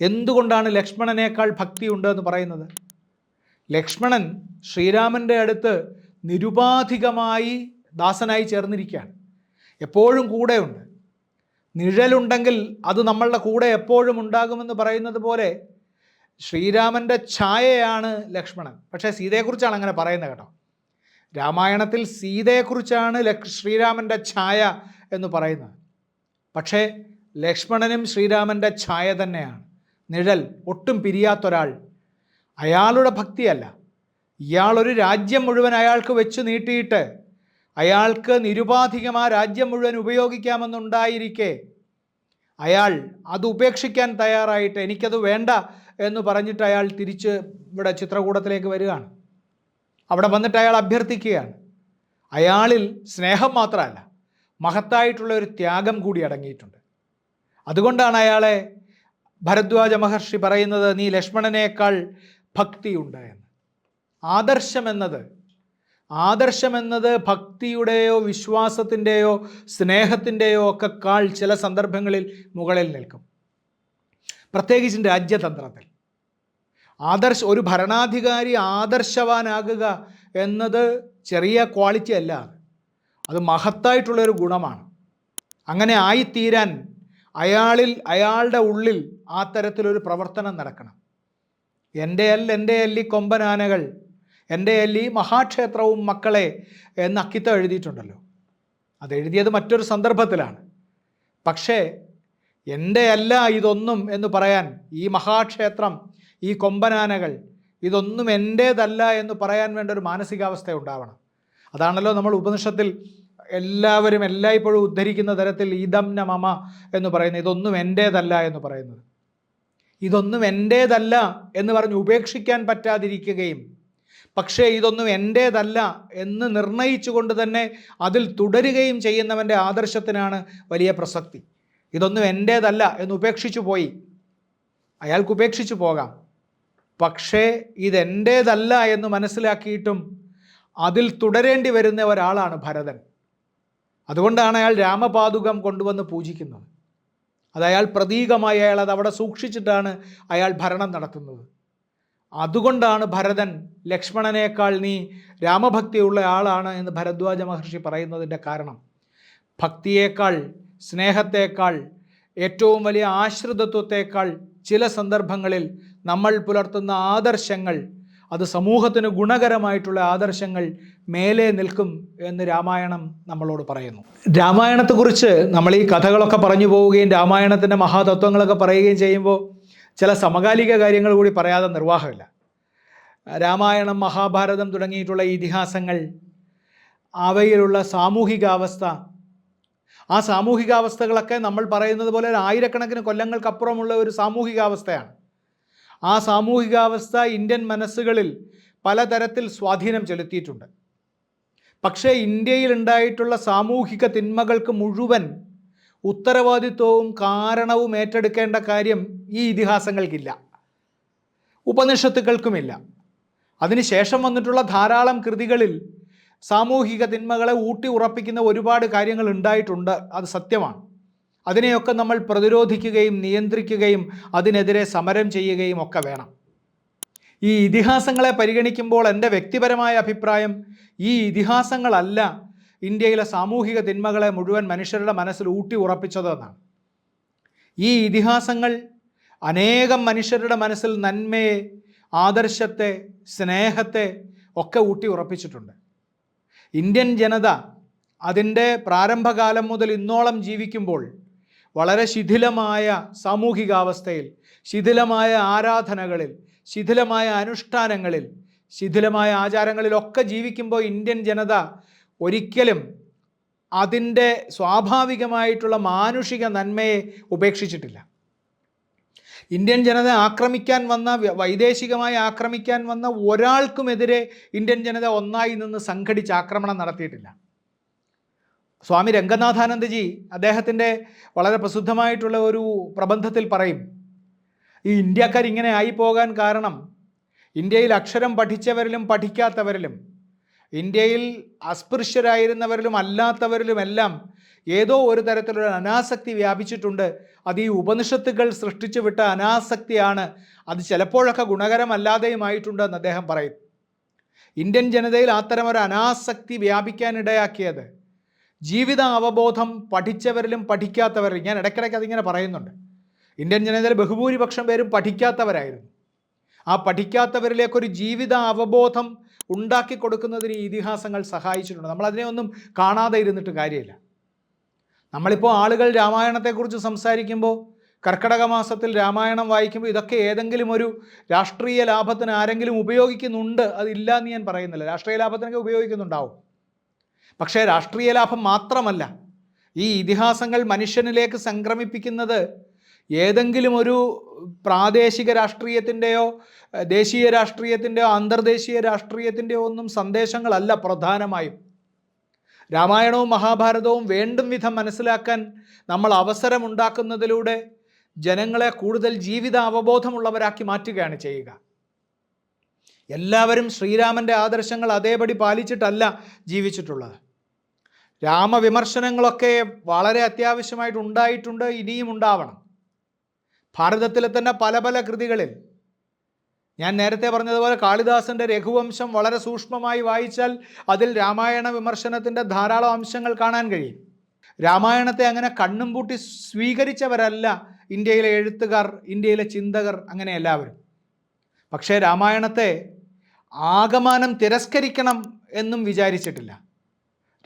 എന്തുകൊണ്ടാണ് ലക്ഷ്മണനേക്കാൾ ഭക്തി ഉണ്ടെന്ന് പറയുന്നത്? ലക്ഷ്മണൻ ശ്രീരാമൻ്റെ അടുത്ത് നിരുപാധികമായി ദാസനായി ചേർന്നിരിക്കുകയാണ്, എപ്പോഴും കൂടെയുണ്ട്. നിഴലുണ്ടെങ്കിൽ അത് നമ്മളുടെ കൂടെ എപ്പോഴും ഉണ്ടാകുമെന്ന് പറയുന്നത് പോലെ ശ്രീരാമൻ്റെ ഛായയാണ് ലക്ഷ്മണൻ. പക്ഷേ സീതയെക്കുറിച്ചാണ് അങ്ങനെ പറയുന്നത് കേട്ടോ. രാമായണത്തിൽ സീതയെക്കുറിച്ചാണ് ശ്രീരാമൻ്റെ ഛായ എന്ന് പറയുന്നത്. പക്ഷേ ലക്ഷ്മണനും ശ്രീരാമൻ്റെ ഛായ തന്നെയാണ്, നിഴൽ, ഒട്ടും പിരിയാത്തൊരാൾ. അയാളുടെ ഭക്തിയല്ല, ഇയാളൊരു രാജ്യം മുഴുവൻ അയാൾക്ക് വെച്ച് നീട്ടിയിട്ട് അയാൾക്ക് നിരുപാധികം ആ രാജ്യം മുഴുവൻ ഉപയോഗിക്കാമെന്നുണ്ടായിരിക്കെ അയാൾ അത് ഉപേക്ഷിക്കാൻ തയ്യാറായിട്ട് എനിക്കത് വേണ്ട എന്ന് പറഞ്ഞിട്ട് അയാൾ തിരിച്ച് ഇവിടെ ചിത്രകൂടത്തിലേക്ക് വരികയാണ്. അവിടെ വന്നിട്ട് അയാൾ അഭ്യർത്ഥിക്കുകയാണ്. അയാളിൽ സ്നേഹം മാത്രമല്ല, മഹത്തായിട്ടുള്ള ഒരു ത്യാഗം കൂടി അടങ്ങിയിട്ടുണ്ട്. അതുകൊണ്ടാണ് അയാളെ ഭരദ്വാജ മഹർഷി പറയുന്നത്, നീ ലക്ഷ്മണനേക്കാൾ ഭക്തിയുണ്ട് എന്ന്. ആദർശമെന്നത് ഭക്തിയുടെയോ വിശ്വാസത്തിൻ്റെയോ സ്നേഹത്തിൻ്റെയോ ഒക്കെ ചില സന്ദർഭങ്ങളിൽ മുകളിൽ നിൽക്കും. പ്രത്യേകിച്ചും രാജ്യതന്ത്രത്തിൽ ഒരു ഭരണാധികാരി ആദർശവാനാകുക എന്നത് ചെറിയ ക്വാളിറ്റി അല്ല, അത് മഹത്തായിട്ടുള്ളൊരു ഗുണമാണ്. അങ്ങനെ ആയിത്തീരാൻ അയാളുടെ ഉള്ളിൽ ആ തരത്തിലൊരു പ്രവർത്തനം നടക്കണം. എൻ്റെ അല്ലി കൊമ്പനാനകൾ, എൻ്റെ അല്ലി മഹാക്ഷേത്രവും മക്കളെ എന്ന് അക്കിത്തം എഴുതിയിട്ടുണ്ടല്ലോ. അതെഴുതിയത് മറ്റൊരു സന്ദർഭത്തിലാണ്. പക്ഷേ എൻ്റെ അല്ല ഇതൊന്നും എന്ന് പറയാൻ, ഈ മഹാക്ഷേത്രം, ഈ കൊമ്പനാനകൾ, ഇതൊന്നും എൻ്റേതല്ല എന്ന് പറയാൻ വേണ്ട ഒരു മാനസികാവസ്ഥ ഉണ്ടാവണം. അതാണല്ലോ നമ്മൾ ഉപനിഷത്തിൽ എല്ലാവരും എല്ലായ്പ്പോഴും ഉദ്ധരിക്കുന്ന തരത്തിൽ ഇദം ന മമ എന്ന് പറയുന്നത്, ഇതൊന്നും എൻ്റേതല്ല എന്ന് പറയുന്നത്. ഇതൊന്നും എൻ്റേതല്ല എന്ന് പറഞ്ഞ് ഉപേക്ഷിക്കാൻ പറ്റാതിരിക്കുകയും, പക്ഷേ ഇതൊന്നും എൻ്റേതല്ല എന്ന് നിർണയിച്ചുകൊണ്ട് തന്നെ അതിൽ തുടരുകയും ചെയ്യുന്നവൻ്റെ ആദർശത്തിനാണ് വലിയ പ്രസക്തി. ഇതൊന്നും എൻ്റേതല്ല എന്ന് ഉപേക്ഷിച്ചു പോയി, അയാൾക്ക് ഉപേക്ഷിച്ച് പോകാം. പക്ഷേ ഇതെൻ്റേതല്ല എന്ന് മനസ്സിലാക്കിയിട്ടും അതിൽ തുടരേണ്ടി വരുന്ന ഒരാളാണ് ഭരതൻ. അതുകൊണ്ടാണ് അയാൾ രാമപാദുകം കൊണ്ടുവന്ന് പൂജിക്കുന്നത്. അത് അയാൾ പ്രതീകമായി അയാൾ അത് അവിടെ സൂക്ഷിച്ചിട്ടാണ് അയാൾ ഭരണം നടത്തുന്നത്. അതുകൊണ്ടാണ് ഭരതൻ ലക്ഷ്മണനേക്കാൾ നീ രാമഭക്തിയുള്ള ആളാണ് എന്ന് ഭരദ്വാജ മഹർഷി പറയുന്നതിൻ്റെ കാരണം. ഭക്തിയേക്കാൾ, സ്നേഹത്തേക്കാൾ, ഏറ്റവും വലിയ ആശ്രിതത്വത്തേക്കാൾ ചില സന്ദർഭങ്ങളിൽ നമ്മൾ പുലർത്തുന്ന ആദർശങ്ങൾ, അത് സമൂഹത്തിന് ഗുണകരമായിട്ടുള്ള ആദർശങ്ങൾ മേലെ നിൽക്കും എന്ന് രാമായണം നമ്മളോട് പറയുന്നു. രാമായണത്തെക്കുറിച്ച് നമ്മൾ ഈ കഥകളൊക്കെ പറഞ്ഞു പോവുകയും രാമായണത്തിൻ്റെ മഹാതത്വങ്ങളൊക്കെ പറയുകയും ചെയ്യുമ്പോൾ ചില സമകാലിക കാര്യങ്ങൾ കൂടി പറയാതെ നിർവാഹമില്ല. രാമായണം, മഹാഭാരതം തുടങ്ങിയിട്ടുള്ള ഇതിഹാസങ്ങൾ, അവയിലുള്ള സാമൂഹികാവസ്ഥ, ആ സാമൂഹികാവസ്ഥകളൊക്കെ നമ്മൾ പറയുന്നത് പോലെ ആയിരക്കണക്കിന് കൊല്ലങ്ങൾക്കപ്പുറമുള്ള ഒരു സാമൂഹികാവസ്ഥയാണ്. ആ സാമൂഹികാവസ്ഥ ഇന്ത്യൻ മനസ്സുകളിൽ പലതരത്തിൽ സ്വാധീനം ചെലുത്തിയിട്ടുണ്ട്. പക്ഷേ ഇന്ത്യയിൽ ഉണ്ടായിട്ടുള്ള സാമൂഹിക തിന്മകൾക്ക് മുഴുവൻ ഉത്തരവാദിത്വവും കാരണവും ഏറ്റെടുക്കേണ്ട കാര്യം ഈ ഇതിഹാസങ്ങൾക്കില്ല, ഉപനിഷത്തുക്കൾക്കുമില്ല. അതിനുശേഷം വന്നിട്ടുള്ള ധാരാളം കൃതികളിൽ സാമൂഹിക തിന്മകളെ ഊട്ടി ഉറപ്പിക്കുന്ന ഒരുപാട് കാര്യങ്ങൾ ഉണ്ടായിട്ടുണ്ട്, അത് സത്യമാണ്. അതിനെയൊക്കെ നമ്മൾ പ്രതിരോധിക്കുകയും നിയന്ത്രിക്കുകയും അതിനെതിരെ സമരം ചെയ്യുകയും ഒക്കെ വേണം. ഈ ഇതിഹാസങ്ങളെ പരിഗണിക്കുമ്പോൾ എൻ്റെ വ്യക്തിപരമായ അഭിപ്രായം, ഈ ഇതിഹാസങ്ങളല്ല ഇന്ത്യയിലെ സാമൂഹിക തിന്മകളെ മുഴുവൻ മനുഷ്യരുടെ മനസ്സിൽ ഊട്ടി ഉറപ്പിച്ചതെന്നാണ്. ഈ ഇതിഹാസങ്ങൾ അനേകം മനുഷ്യരുടെ മനസ്സിൽ നന്മയെ, ആദർശത്തെ, സ്നേഹത്തെ ഒക്കെ ഊട്ടി ഉറപ്പിച്ചിട്ടുണ്ട്. ഇന്ത്യൻ ജനത അതിൻ്റെ പ്രാരംഭകാലം മുതൽ ഇന്നോളം ജീവിക്കുമ്പോൾ വളരെ ശിഥിലമായ സാമൂഹികാവസ്ഥയിൽ, ശിഥിലമായ ആരാധനകളിൽ, ശിഥിലമായ അനുഷ്ഠാനങ്ങളിൽ, ശിഥിലമായ ആചാരങ്ങളിലൊക്കെ ജീവിക്കുമ്പോൾ ഇന്ത്യൻ ജനത ഒരിക്കലും അതിൻ്റെ സ്വാഭാവികമായിട്ടുള്ള മാനുഷിക നന്മയെ ഉപേക്ഷിച്ചിട്ടില്ല. ഇന്ത്യൻ ജനത ആക്രമിക്കാൻ വന്ന, വൈദേശികമായി ആക്രമിക്കാൻ വന്ന ഒരാൾക്കുമെതിരെ ഇന്ത്യൻ ജനത ഒന്നായി നിന്ന് സംഘടിച്ച് ആക്രമണം നടത്തിയിട്ടില്ല. സ്വാമി രംഗനാഥാനന്ദജി അദ്ദേഹത്തിൻ്റെ വളരെ പ്രസിദ്ധമായിട്ടുള്ള ഒരു പ്രബന്ധത്തിൽ പറയും, ഈ ഇന്ത്യക്കാരിങ്ങനെ ആയിപ്പോകാൻ കാരണം ഇന്ത്യയിൽ അക്ഷരം പഠിച്ചവരിലും പഠിക്കാത്തവരിലും, ഇന്ത്യയിൽ അസ്പൃശ്യരായിരുന്നവരിലും അല്ലാത്തവരിലുമെല്ലാം ഏതോ ഒരു തരത്തിലുള്ള അനാസക്തി വ്യാപിച്ചിട്ടുണ്ട്. അത് ഈ ഉപനിഷത്തുകൾ സൃഷ്ടിച്ചു വിട്ട അനാസക്തിയാണ്. അത് ചിലപ്പോഴൊക്കെ ഗുണകരമല്ലാതെയുമായിട്ടുണ്ട് എന്ന് അദ്ദേഹം പറയും. ഇന്ത്യൻ ജനതയിൽ അത്തരമൊരു അനാസക്തി വ്യാപിക്കാനിടയാക്കിയത് ജീവിത അവബോധം പഠിച്ചവരിലും പഠിക്കാത്തവരിലും, ഞാൻ ഇടയ്ക്കിടയ്ക്ക് അതിങ്ങനെ പറയുന്നുണ്ട്, ഇന്ത്യൻ ജനതയിൽ ബഹുഭൂരിപക്ഷം പേരും പഠിക്കാത്തവരായിരുന്നു. ആ പഠിക്കാത്തവരിലേക്കൊരു ജീവിത അവബോധം ഉണ്ടാക്കി കൊടുക്കുന്നതിന് ഈ ഇതിഹാസങ്ങൾ സഹായിച്ചിട്ടുണ്ട്. നമ്മളതിനെ ഒന്നും കാണാതെ ഇരുന്നിട്ട് കാര്യമില്ല. നമ്മളിപ്പോൾ ആളുകൾ രാമായണത്തെക്കുറിച്ച് സംസാരിക്കുമ്പോൾ, കർക്കിടക മാസത്തിൽ രാമായണം വായിക്കുമ്പോൾ ഇതൊക്കെ ഏതെങ്കിലും ഒരു രാഷ്ട്രീയ ലാഭത്തിന് ആരെങ്കിലും ഉപയോഗിക്കുന്നുണ്ട്, അതില്ല എന്ന് ഞാൻ പറയുന്നില്ല. രാഷ്ട്രീയ ലാഭത്തിനൊക്കെ ഉപയോഗിക്കുന്നുണ്ടാവും. പക്ഷേ രാഷ്ട്രീയ ലാഭം മാത്രമല്ല, ഈ ഇതിഹാസങ്ങൾ മനുഷ്യനിലേക്ക് സംക്രമിപ്പിക്കുന്നത് ഏതെങ്കിലും ഒരു പ്രാദേശിക രാഷ്ട്രീയത്തിൻ്റെയോ ദേശീയ രാഷ്ട്രീയത്തിൻ്റെയോ അന്തർദേശീയ രാഷ്ട്രീയത്തിൻ്റെയോ ഒന്നും സന്ദേശങ്ങളല്ല. പ്രധാനമായും രാമായണവും മഹാഭാരതവും വേണ്ടും വിധം മനസ്സിലാക്കാൻ നമ്മൾ അവസരമുണ്ടാക്കുന്നതിലൂടെ ജനങ്ങളെ കൂടുതൽ ജീവിത അവബോധമുള്ളവരാക്കി മാറ്റുകയാണ് ചെയ്യുക. എല്ലാവരും ശ്രീരാമൻ്റെ ആദർശങ്ങൾ അതേപടി പാലിച്ചിട്ടല്ല ജീവിച്ചിട്ടുള്ളത്. രാമവിമർശനങ്ങളൊക്കെ വളരെ അത്യാവശ്യമായിട്ട് ഉണ്ടായിട്ടുണ്ട്, ഇനിയും ഉണ്ടാവണം. ഭാരതത്തിലെ തന്നെ പല പല കൃതികളിൽ, ഞാൻ നേരത്തെ പറഞ്ഞതുപോലെ കാളിദാസൻ്റെ രഘുവംശം വളരെ സൂക്ഷ്മമായി വായിച്ചാൽ അതിൽ രാമായണ വിമർശനത്തിൻ്റെ ധാരാളം അംശങ്ങൾ കാണാൻ കഴിയും. രാമായണത്തെ അങ്ങനെ കണ്ണും പൂട്ടി സ്വീകരിച്ചവരല്ല ഇന്ത്യയിലെ എഴുത്തുകാർ, ഇന്ത്യയിലെ ചിന്തകർ, അങ്ങനെ എല്ലാവരും. പക്ഷേ രാമായണത്തെ ആകമാനം തിരസ്കരിക്കണം എന്നും വിചാരിച്ചിട്ടില്ല.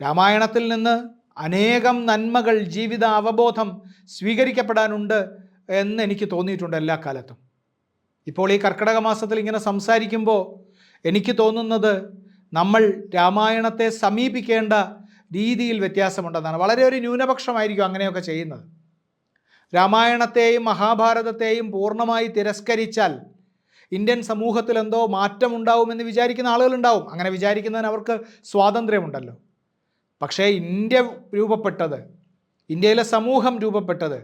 രാമായണത്തിൽ നിന്ന് അനേകം നന്മകൾ, ജീവിത അവബോധം സ്വീകരിക്കപ്പെടാനുണ്ട് എന്ന് എനിക്ക് തോന്നിയിട്ടുണ്ട് എല്ലാ കാലത്തും. ഇപ്പോൾ ഈ കർക്കിടക മാസത്തിൽ ഇങ്ങനെ സംസാരിക്കുമ്പോൾ എനിക്ക് തോന്നുന്നത് നമ്മൾ രാമായണത്തെ സമീപിക്കേണ്ട രീതിയിൽ വ്യത്യാസമുണ്ടെന്നാണ്. വളരെ ഒരു ന്യൂനപക്ഷമായിരിക്കും അങ്ങനെയൊക്കെ ചെയ്യുന്നത്. രാമായണത്തെയും മഹാഭാരതത്തെയും പൂർണ്ണമായി തിരസ്കരിച്ചാൽ ഇന്ത്യൻ സമൂഹത്തിൽ എന്തോ മാറ്റമുണ്ടാവുമെന്ന് വിചാരിക്കുന്ന ആളുകളുണ്ടാവും. അങ്ങനെ വിചാരിക്കുന്നതിന് അവർക്ക് സ്വാതന്ത്ര്യമുണ്ടല്ലോ. പക്ഷേ ഇന്ത്യ രൂപപ്പെട്ടത്, ഇന്ത്യയിലെ സമൂഹം രൂപപ്പെട്ടത്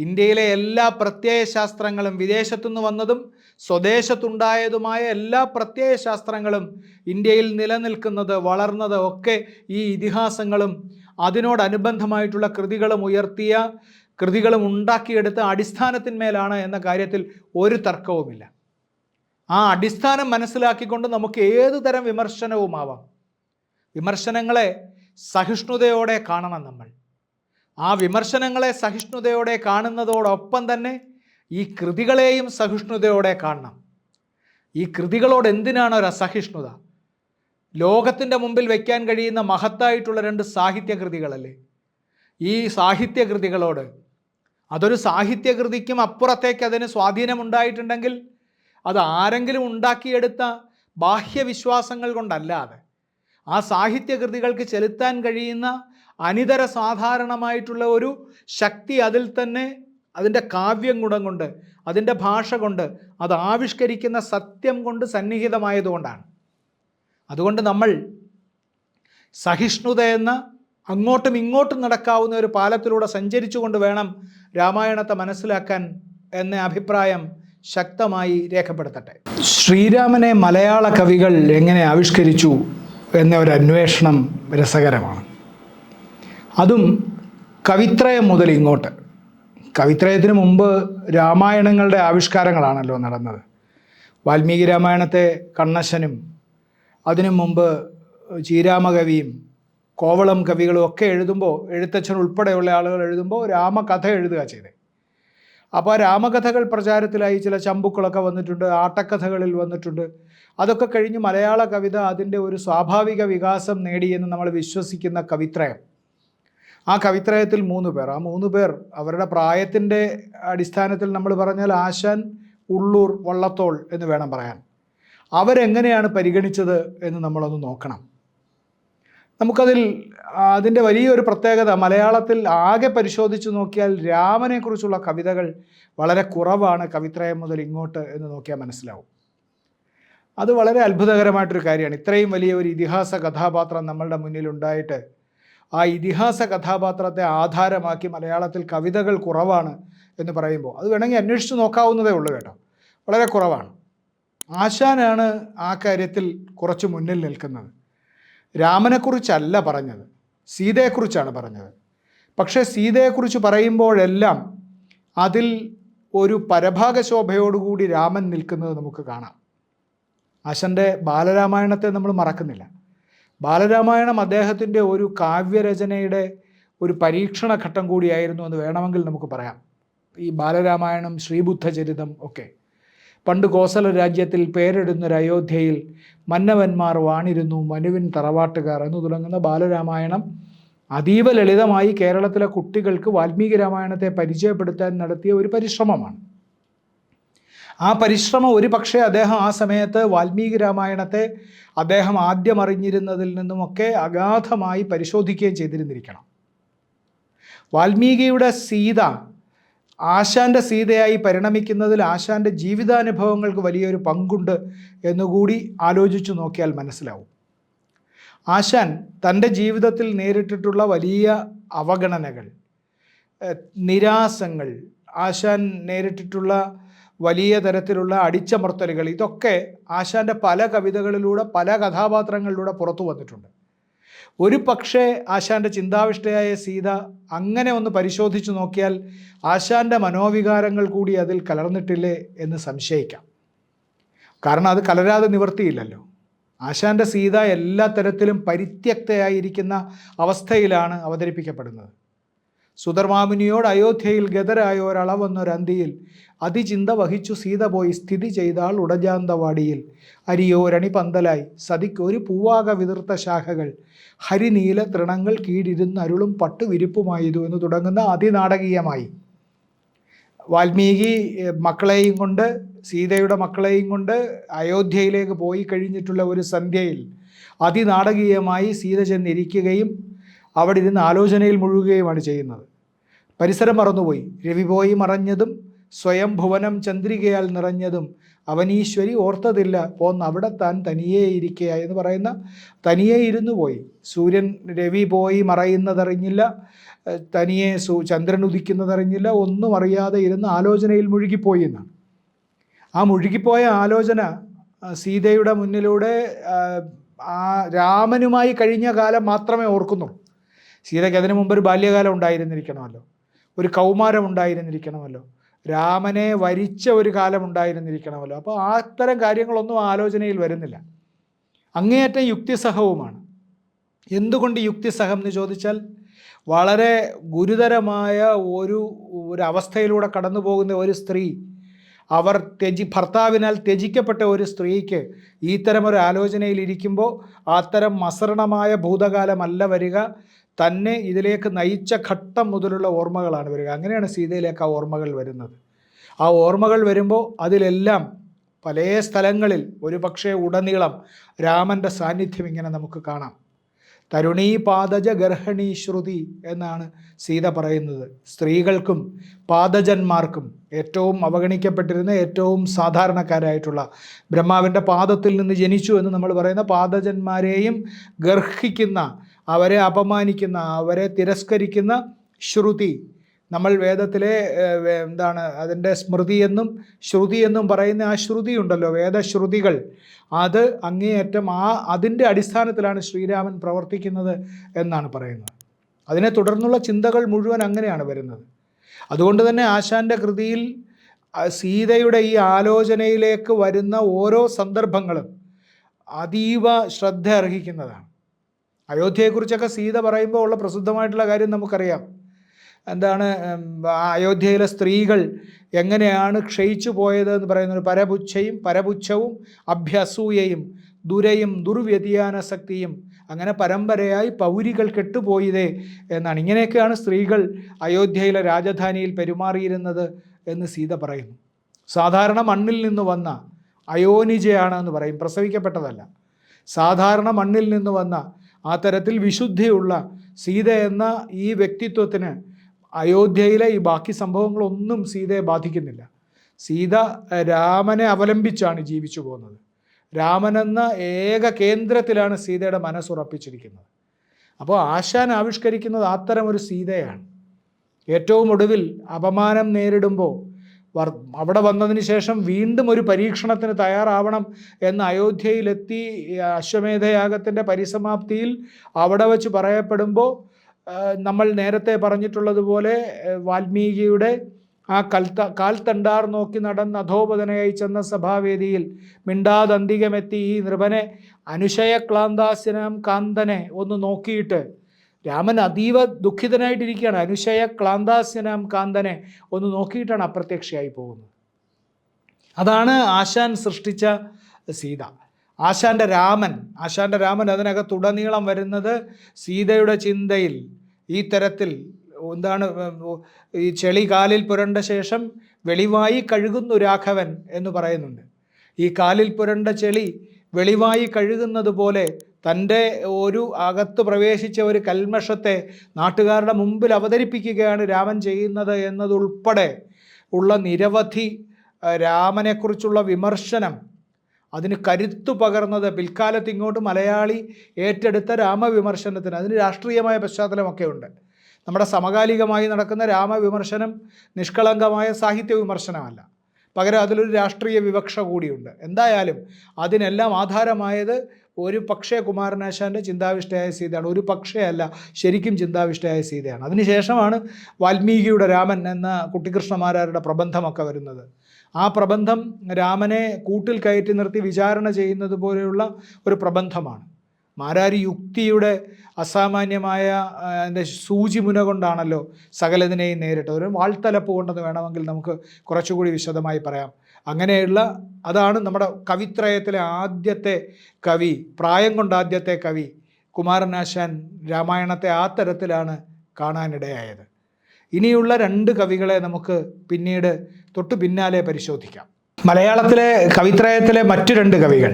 ഇന്ത്യയിലെ എല്ലാ പ്രത്യയശാസ്ത്രങ്ങളും, വിദേശത്തുനിന്ന് വന്നതും സ്വദേശത്തുണ്ടായതുമായ എല്ലാ പ്രത്യയശാസ്ത്രങ്ങളും ഇന്ത്യയിൽ നിലനിൽക്കുന്നത്, വളർന്നത് ഒക്കെ ഈ ഇതിഹാസങ്ങളും അതിനോടനുബന്ധമായിട്ടുള്ള കൃതികളും ഉണ്ടാക്കിയെടുത്ത അടിസ്ഥാനത്തിന്മേലാണ് എന്ന കാര്യത്തിൽ ഒരു തർക്കവുമില്ല. ആ അടിസ്ഥാനം മനസ്സിലാക്കിക്കൊണ്ട് നമുക്ക് ഏതു തരം വിമർശനവുമാവാം. വിമർശനങ്ങളെ സഹിഷ്ണുതയോടെ കാണണം നമ്മൾ. ആ വിമർശനങ്ങളെ സഹിഷ്ണുതയോടെ കാണുന്നതോടൊപ്പം തന്നെ ഈ കൃതികളെയും സഹിഷ്ണുതയോടെ കാണണം. ഈ കൃതികളോട് എന്തിനാണ് ഒരു അസഹിഷ്ണുത? ലോകത്തിൻ്റെ മുമ്പിൽ വയ്ക്കാൻ കഴിയുന്ന മഹത്തായിട്ടുള്ള 2 സാഹിത്യകൃതികളല്ലേ? ഈ സാഹിത്യകൃതികളോട്, അതൊരു സാഹിത്യകൃതിക്കും അപ്പുറത്തേക്ക് അതിന് സ്വാധീനമുണ്ടായിട്ടുണ്ടെങ്കിൽ അത് ആരെങ്കിലും ഉണ്ടാക്കിയെടുത്ത ബാഹ്യവിശ്വാസങ്ങൾ കൊണ്ടല്ലാതെ ആ സാഹിത്യകൃതികൾക്ക് ചെലുത്താൻ കഴിയുന്ന അനിതര സാധാരണമായിട്ടുള്ള ഒരു ശക്തി അതിൽ തന്നെ, അതിൻ്റെ കാവ്യം ഗുണം കൊണ്ട്, അതിൻ്റെ ഭാഷ കൊണ്ട്, അത് ആവിഷ്കരിക്കുന്ന സത്യം കൊണ്ട് സന്നിഹിതമായതുകൊണ്ടാണ്. അതുകൊണ്ട് നമ്മൾ സഹിഷ്ണുത എന്ന അങ്ങോട്ടും ഇങ്ങോട്ടും നടക്കാവുന്ന ഒരു പാലത്തിലൂടെ സഞ്ചരിച്ചു കൊണ്ട് വേണം രാമായണത്തെ മനസ്സിലാക്കാൻ എന്ന അഭിപ്രായം ശക്തമായി രേഖപ്പെടുത്തട്ടെ. ശ്രീരാമനെ മലയാള കവികൾ എങ്ങനെ ആവിഷ്കരിച്ചു എന്ന ഒരു അന്വേഷണം രസകരമാണ്. അതും കവിത്രയം മുതൽ ഇങ്ങോട്ട്. കവിത്രയത്തിന് മുമ്പ് രാമായണങ്ങളുടെ ആവിഷ്കാരങ്ങളാണല്ലോ നടന്നത്. വാൽമീകി രാമായണത്തെ കണ്ണശനും അതിനു മുമ്പ് ചീരാമകവിയും കോവളം കവികളും ഒക്കെ എഴുതുമ്പോൾ, എഴുത്തച്ഛൻ ഉൾപ്പെടെയുള്ള ആളുകൾ എഴുതുമ്പോൾ രാമകഥ എഴുതുക ചെയ്തത്. അപ്പോൾ ആ രാമകഥകൾ പ്രചാരത്തിലായി. ചില ചമ്പുക്കളൊക്കെ വന്നിട്ടുണ്ട്, ആട്ടക്കഥകളിൽ വന്നിട്ടുണ്ട്. അതൊക്കെ കഴിഞ്ഞ് മലയാള കവിത അതിൻ്റെ ഒരു സ്വാഭാവിക വികാസം നേടിയെന്ന് നമ്മൾ വിശ്വസിക്കുന്ന കവിത്രയം. ആ കവിത്രയത്തിൽ 3 പേർ. ആ 3 പേർ അവരുടെ പ്രായത്തിൻ്റെ അടിസ്ഥാനത്തിൽ നമ്മൾ പറഞ്ഞാൽ ആശാൻ, ഉള്ളൂർ, വള്ളത്തോൾ എന്ന് വേണം പറയാൻ. അവരെങ്ങനെയാണ് പരിഗണിച്ചത് എന്ന് നമ്മളൊന്ന് നോക്കണം. നമുക്കതിൽ അതിൻ്റെ വലിയൊരു പ്രത്യേകത, മലയാളത്തിൽ ആകെ പരിശോധിച്ച് നോക്കിയാൽ രാമനെക്കുറിച്ചുള്ള കവിതകൾ വളരെ കുറവാണ് കവിത്രയം മുതൽ ഇങ്ങോട്ട് എന്ന് നോക്കിയാൽ മനസ്സിലാവും. അത് വളരെ അത്ഭുതകരമായിട്ടൊരു കാര്യമാണ്. ഇത്രയും വലിയ ഒരു ഇതിഹാസ കഥാപാത്രം നമ്മളുടെ മുന്നിലുണ്ടായിട്ട് ആ ഇതിഹാസ കഥാപാത്രത്തെ ആധാരമാക്കി മലയാളത്തിൽ കവിതകൾ കുറവാണ് എന്ന് പറയുമ്പോൾ അത് വേണമെങ്കിൽ അന്വേഷിച്ച് നോക്കാവുന്നതേ ഉള്ളൂ കേട്ടോ. വളരെ കുറവാണ്. ആശാനാണ് ആ കാര്യത്തിൽ കുറച്ച് മുന്നിൽ നിൽക്കുന്നത്. രാമനെക്കുറിച്ചല്ല പറഞ്ഞത്, സീതയെക്കുറിച്ചാണ് പറഞ്ഞത്. പക്ഷേ സീതയെക്കുറിച്ച് പറയുമ്പോഴെല്ലാം അതിൽ ഒരു പരഭാഗശോഭയോടുകൂടി രാമൻ നിൽക്കുന്നത് നമുക്ക് കാണാം. ആശാൻ്റെ ബാലരാമായണത്തെ നമ്മൾ മറക്കുന്നില്ല. ബാലരാമായണം അദ്ദേഹത്തിൻ്റെ ഒരു കാവ്യരചനയുടെ ഒരു പരീക്ഷണ ഘട്ടം കൂടിയായിരുന്നു എന്ന് വേണമെങ്കിൽ നമുക്ക് പറയാം. ഈ ബാലരാമായണം, ശ്രീബുദ്ധചരിതം ഒക്കെ. പണ്ട് കോസല രാജ്യത്തിൽ പേരെടുന്നൊരു അയോധ്യയിൽ മന്നവന്മാർ വാണിരുന്നു മനുവിൻ തറവാട്ടുകാർ എന്ന് തുടങ്ങുന്ന ബാലരാമായണം അതീവ ലളിതമായി കേരളത്തിലെ കുട്ടികൾക്ക് വാൽമീകി രാമായണത്തെ പരിചയപ്പെടുത്താൻ നടത്തിയ ഒരു പരിശ്രമമാണ്. ആ പരിശ്രമം ഒരു പക്ഷേ അദ്ദേഹം ആ സമയത്ത് വാൽമീകി രാമായണത്തെ അദ്ദേഹം ആദ്യം അറിഞ്ഞിരുന്നതിൽ നിന്നുമൊക്കെ അഗാധമായി പരിശോധിക്കുകയും ചെയ്തിരുന്നിരിക്കണം. വാൽമീകിയുടെ സീത ആശാൻ്റെ സീതയായി പരിണമിക്കുന്നതിൽ ആശാൻ്റെ ജീവിതാനുഭവങ്ങൾക്ക് വലിയൊരു പങ്കുണ്ട് എന്നുകൂടി ആലോചിച്ചു നോക്കിയാൽ മനസ്സിലാവും. ആശാൻ തൻ്റെ ജീവിതത്തിൽ നേരിട്ടിട്ടുള്ള വലിയ അവഗണനകൾ, നിരാസങ്ങൾ, ആശാൻ നേരിട്ടിട്ടുള്ള വലിയ തരത്തിലുള്ള അടിച്ചമർത്തലുകൾ, ഇതൊക്കെ ആശാൻ്റെ പല കവിതകളിലൂടെ, പല കഥാപാത്രങ്ങളിലൂടെ പുറത്തു വന്നിട്ടുണ്ട്. ഒരു പക്ഷേ ആശാൻ്റെ ചിന്താവിഷ്ടയായ സീത അങ്ങനെ ഒന്ന് പരിശോധിച്ചു നോക്കിയാൽ ആശാൻ്റെ മനോവികാരങ്ങൾ കൂടി അതിൽ കലർന്നിട്ടില്ലേ എന്ന് സംശയിക്കാം. കാരണം അത് കലരാതെ നിവർത്തിയില്ലല്ലോ. ആശാൻ്റെ സീത എല്ലാ തരത്തിലും പരിത്യക്തയായിരിക്കുന്ന അവസ്ഥയിലാണ് അവതരിപ്പിക്കപ്പെടുന്നത്. സുധർമാമുനിയോട് അയോധ്യയിൽ ഗതരായ ഒരളവെന്നൊരന്തിയിൽ അതിചിന്ത വഹിച്ചു സീത പോയി സ്ഥിതി ചെയ്താൾ ഉടജാന്തവാടിയിൽ അരിയോരണി പന്തലായി സതിക്കൊരു പൂവാക വിതിർത്ത ശാഖകൾ ഹരിനീല തൃണങ്ങൾ കീഴിരുന്ന് അരുളും പട്ടുവിരിപ്പുമായതു എന്ന് തുടങ്ങുന്ന അതിനാടകീയമായി വാൽമീകി മക്കളെയും കൊണ്ട്, സീതയുടെ മക്കളെയും കൊണ്ട് അയോധ്യയിലേക്ക് പോയി കഴിഞ്ഞിട്ടുള്ള ഒരു സന്ധ്യയിൽ അതിനാടകീയമായി സീത ചെന്നിരിക്കുകയും അവിടെ ഇരുന്ന് ആലോചനയിൽ മുഴുകുകയുമാണ് ചെയ്യുന്നത്. പരിസരം മറന്നുപോയി. രവി പോയി മറഞ്ഞതും സ്വയം ഭുവനം ചന്ദ്രികയാൽ നിറഞ്ഞതും അവനീശ്വരി ഓർത്തതില്ല പോന്ന് അവിടെ താൻ തനിയേ ഇരിക്കുക എന്ന് പറയുന്ന തനിയേ ഇരുന്നു പോയി. സൂര്യൻ രവി പോയി മറയുന്നതറിഞ്ഞില്ല, തനിയെ ചന്ദ്രൻ ഉദിക്കുന്നതറിഞ്ഞില്ല, ഒന്നും അറിയാതെ ഇരുന്ന് ആലോചനയിൽ മുഴുകിപ്പോയി എന്നാണ്. ആ മുഴുകിപ്പോയ ആലോചന സീതയുടെ മുന്നിലൂടെ ആ രാമനുമായി കഴിഞ്ഞ കാലം മാത്രമേ ഓർക്കുന്നുള്ളൂ. സീതയ്ക്ക് അതിനു മുമ്പ് ഒരു ബാല്യകാലം ഉണ്ടായിരുന്നിരിക്കണമല്ലോ, ഒരു കൗമാരം ഉണ്ടായിരുന്നിരിക്കണമല്ലോ, രാമനെ വരിച്ച ഒരു കാലം ഉണ്ടായിരുന്നിരിക്കണമല്ലോ. അപ്പോൾ അത്തരം കാര്യങ്ങളൊന്നും ആലോചനയിൽ വരുന്നില്ല. അങ്ങേയറ്റം യുക്തിസഹവുമാണ്. എന്തുകൊണ്ട് യുക്തിസഹം എന്ന് ചോദിച്ചാൽ, വളരെ ഗുരുതരമായ ഒരു അവസ്ഥയിലൂടെ കടന്നു പോകുന്ന ഒരു സ്ത്രീ, അവർ ഭർത്താവിനാൽ ത്യജിക്കപ്പെട്ട ഒരു സ്ത്രീക്ക് ഇത്തരമൊരു ആലോചനയിലിരിക്കുമ്പോൾ അത്തരം മസൃണമായ ഭൂതകാലമല്ല വരിക, തന്നെ ഇതിലേക്ക് നയിച്ച ഘട്ടം മുതലുള്ള ഓർമ്മകളാണ് വരിക. അങ്ങനെയാണ് സീതയിലേക്ക് ആ ഓർമ്മകൾ വരുന്നത്. ആ ഓർമ്മകൾ വരുമ്പോൾ അതിലെല്ലാം പല സ്ഥലങ്ങളിൽ ഒരു പക്ഷേ ഉടനീളം രാമൻ്റെ സാന്നിധ്യം ഇങ്ങനെ നമുക്ക് കാണാം. തരുണീ പാദജ ഗർഹണീ ശ്രുതി എന്നാണ് സീത പറയുന്നത്. സ്ത്രീകൾക്കും പാദജന്മാർക്കും ഏറ്റവും അവഗണിക്കപ്പെട്ടിരുന്ന ഏറ്റവും സാധാരണക്കാരായിട്ടുള്ള ബ്രഹ്മാവിൻ്റെ പാദത്തിൽ നിന്ന് ജനിച്ചു എന്ന് നമ്മൾ പറയുന്ന പാദജന്മാരെയും ഗർഹിക്കുന്ന, അവരെ അപമാനിക്കുന്ന, അവരെ തിരസ്കരിക്കുന്ന ശ്രുതി, നമ്മൾ വേദത്തിലെ എന്താണ് അതിൻ്റെ സ്മൃതി എന്നും ശ്രുതി എന്നും പറയുന്ന ആ ശ്രുതി ഉണ്ടല്ലോ, വേദശ്രുതികൾ, അത് അങ്ങേയറ്റം അതിൻ്റെ അടിസ്ഥാനത്തിലാണ് ശ്രീരാമൻ പ്രവർത്തിക്കുന്നത് എന്നാണ് പറയുന്നത്. അതിനെ തുടർന്നുള്ള ചിന്തകൾ മുഴുവൻ അങ്ങനെയാണ് വരുന്നത്. അതുകൊണ്ട് തന്നെ ആശാൻ്റെ കൃതിയിൽ സീതയുടെ ഈ ആലോചനയിലേക്ക് വരുന്ന ഓരോ സന്ദർഭങ്ങളും അതീവ ശ്രദ്ധ അർഹിക്കുന്നതാണ്. അയോധ്യയെക്കുറിച്ചൊക്കെ സീത പറയുമ്പോൾ ഉള്ള പ്രസിദ്ധമായിട്ടുള്ള കാര്യം നമുക്കറിയാം. എന്താണ്, അയോധ്യയിലെ സ്ത്രീകൾ എങ്ങനെയാണ് ക്ഷയിച്ചു പോയത് എന്ന് പറയുന്നത്. പരപുച്ഛവും അഭ്യസൂയയും ദുരയും ദുർവ്യതിയാനശക്തിയും, അങ്ങനെ പരമ്പരയായി പൗരികൾ കെട്ടുപോയതേ എന്നാണ്. ഇങ്ങനെയൊക്കെയാണ് സ്ത്രീകൾ അയോധ്യയിലെ രാജധാനിയിൽ പെരുമാറിയിരുന്നത് എന്ന് സീത പറയുന്നു. സാധാരണ മണ്ണിൽ നിന്ന് വന്ന അയോനിജയാണ് എന്ന് പറയും, പ്രസവിക്കപ്പെട്ടതല്ല. സാധാരണ മണ്ണിൽ നിന്ന് വന്ന ആ തരത്തിൽ വിശുദ്ധിയുള്ള സീത എന്ന ഈ വ്യക്തിത്വത്തിന് അയോധ്യയിലെ ഈ ബാക്കി സംഭവങ്ങളൊന്നും സീതയെ ബാധിക്കുന്നില്ല. സീത രാമനെ അവലംബിച്ചാണ് ജീവിച്ചു പോകുന്നത്. രാമനെന്ന ഏക കേന്ദ്രത്തിലാണ് സീതയുടെ മനസ്സുറപ്പിച്ചിരിക്കുന്നത്. അപ്പോൾ ആശാൻ ആവിഷ്കരിക്കുന്നത് അത്തരം ഒരു സീതയാണ്. ഏറ്റവും ഒടുവിൽ അപമാനം നേരിടുമ്പോൾ അവിടെ വന്നതിന് ശേഷം വീണ്ടും ഒരു പരീക്ഷണത്തിന് തയ്യാറാവണം എന്ന് അയോധ്യയിലെത്തി അശ്വമേധയാഗത്തിൻ്റെ പരിസമാപ്തിയിൽ അവിടെ വച്ച് പറയപ്പെടുമ്പോൾ നമ്മൾ നേരത്തെ പറഞ്ഞിട്ടുള്ളതുപോലെ വാൽമീകിയുടെ ആ കാൽത്തണ്ടാർ നോക്കി നടന്ന് അധോപതനയായി ചെന്ന സഭാവേദിയിൽ മിണ്ടാതന്തികമെത്തി ഈ നൃപനെ അനുശയക്ലാന്താസ്യനാം കാന്തനെ ഒന്ന് നോക്കിയിട്ട് രാമൻ അതീവ ദുഃഖിതനായിട്ടിരിക്കുകയാണ്. അനുശയക്ലാന്താസ്യനാം കാന്തനെ ഒന്ന് നോക്കിയിട്ടാണ് അപ്രത്യക്ഷയായി പോകുന്നത്. അതാണ് ആശാൻ സൃഷ്ടിച്ച സീത. ആശാൻ്റെ രാമൻ അതിനകത്തുടനീളം വരുന്നത് സീതയുടെ ചിന്തയിൽ ഈ തരത്തിൽ എന്താണ്, ഈ ചെളി കാലിൽ പുരണ്ട ശേഷം വെളിവായി കഴുകുന്നു രാഘവൻ എന്ന് പറയുന്നുണ്ട്. ഈ കാലിൽ പുരണ്ട ചെളി വെളിവായി കഴുകുന്നത് പോലെ തൻ്റെ ഒരു അകത്ത് പ്രവേശിച്ച ഒരു കൽമഷത്തെ നാട്ടുകാരുടെ മുമ്പിൽ അവതരിപ്പിക്കുകയാണ് രാമൻ ചെയ്യുന്നത് എന്നതുൾപ്പെടെ ഉള്ള നിരവധി രാമനെക്കുറിച്ചുള്ള വിമർശനം, അതിന് കരുത്തു പകർന്നത് പിൽക്കാലത്ത് ഇങ്ങോട്ട് മലയാളി ഏറ്റെടുത്ത രാമവിമർശനത്തിന് അതിന് രാഷ്ട്രീയമായ പശ്ചാത്തലമൊക്കെ ഉണ്ട്. നമ്മുടെ സമകാലികമായി നടക്കുന്ന രാമവിമർശനം നിഷ്കളങ്കമായ സാഹിത്യ വിമർശനമല്ല, പകരം അതിലൊരു രാഷ്ട്രീയ വിവക്ഷ കൂടിയുണ്ട്. എന്തായാലും അതിനെല്ലാം ആധാരമായത് ഒരു പക്ഷേ കുമാരനാശാൻ്റെ ചിന്താവിഷ്ടയായ സീതയാണ്. ഒരു പക്ഷേ അല്ല, ശരിക്കും ചിന്താവിഷ്ടയായ സീതയാണ്. അതിനുശേഷമാണ് വാൽമീകിയുടെ രാമൻ എന്ന കുട്ടിക്കൃഷ്ണമാരാരുടെ പ്രബന്ധമൊക്കെ വരുന്നത്. ആ പ്രബന്ധം രാമനെ കൂട്ടിൽ കയറ്റി നിർത്തി വിചാരണ ചെയ്യുന്നത് പോലെയുള്ള ഒരു പ്രബന്ധമാണ്. മാരാരി യുക്തിയുടെ അസാമാന്യമായ അതിൻ്റെ സൂചിമുന കൊണ്ടാണല്ലോ സകലതിനെയും നേരിട്ടത്. ഒരു വാൾത്തലപ്പ് കൊണ്ടെന്ന് വേണമെങ്കിൽ നമുക്ക് കുറച്ചുകൂടി വിശദമായി പറയാം. അങ്ങനെയുള്ള അതാണ് നമ്മുടെ കവിത്രയത്തിലെ ആദ്യത്തെ കവി, പ്രായം കൊണ്ട് ആദ്യത്തെ കവി കുമാരനാശാൻ രാമായണത്തെ ആ തരത്തിലാണ് കാണാനിടയായത്. ഇനിയുള്ള രണ്ട് കവികളെ നമുക്ക് പിന്നീട് തൊട്ടു പിന്നാലെ പരിശോധിക്കാം. മലയാളത്തിലെ കവിത്രയത്തിലെ മറ്റു രണ്ട് കവികൾ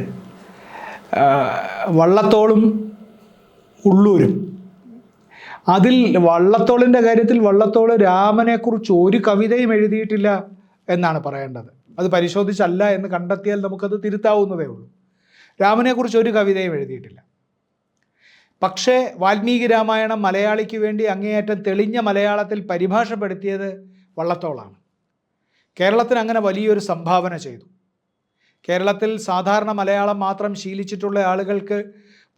വള്ളത്തോളും ഉള്ളൂരും. അതിൽ വള്ളത്തോളിൻ്റെ കാര്യത്തിൽ വള്ളത്തോൾ രാമനെക്കുറിച്ച് ഒരു കവിതയും എഴുതിയിട്ടില്ല എന്നാണ് പറയേണ്ടത്. അത് പരിശോധിച്ചല്ല എന്ന് കണ്ടെത്തിയാൽ നമുക്കത് തിരുത്താവുന്നതേ ഉള്ളൂ. രാമനെക്കുറിച്ച് ഒരു കവിതയും എഴുതിയിട്ടില്ല. പക്ഷേ വാൽമീകി രാമായണം മലയാളിക്ക് വേണ്ടി അങ്ങേയറ്റം തെളിഞ്ഞ മലയാളത്തിൽ പരിഭാഷപ്പെടുത്തിയത് വള്ളത്തോളാണ്. കേരളത്തിന് അങ്ങനെ വലിയൊരു സംഭാവന ചെയ്തു. കേരളത്തിൽ സാധാരണ മലയാളം മാത്രം ശീലിച്ചിട്ടുള്ള ആളുകൾക്ക്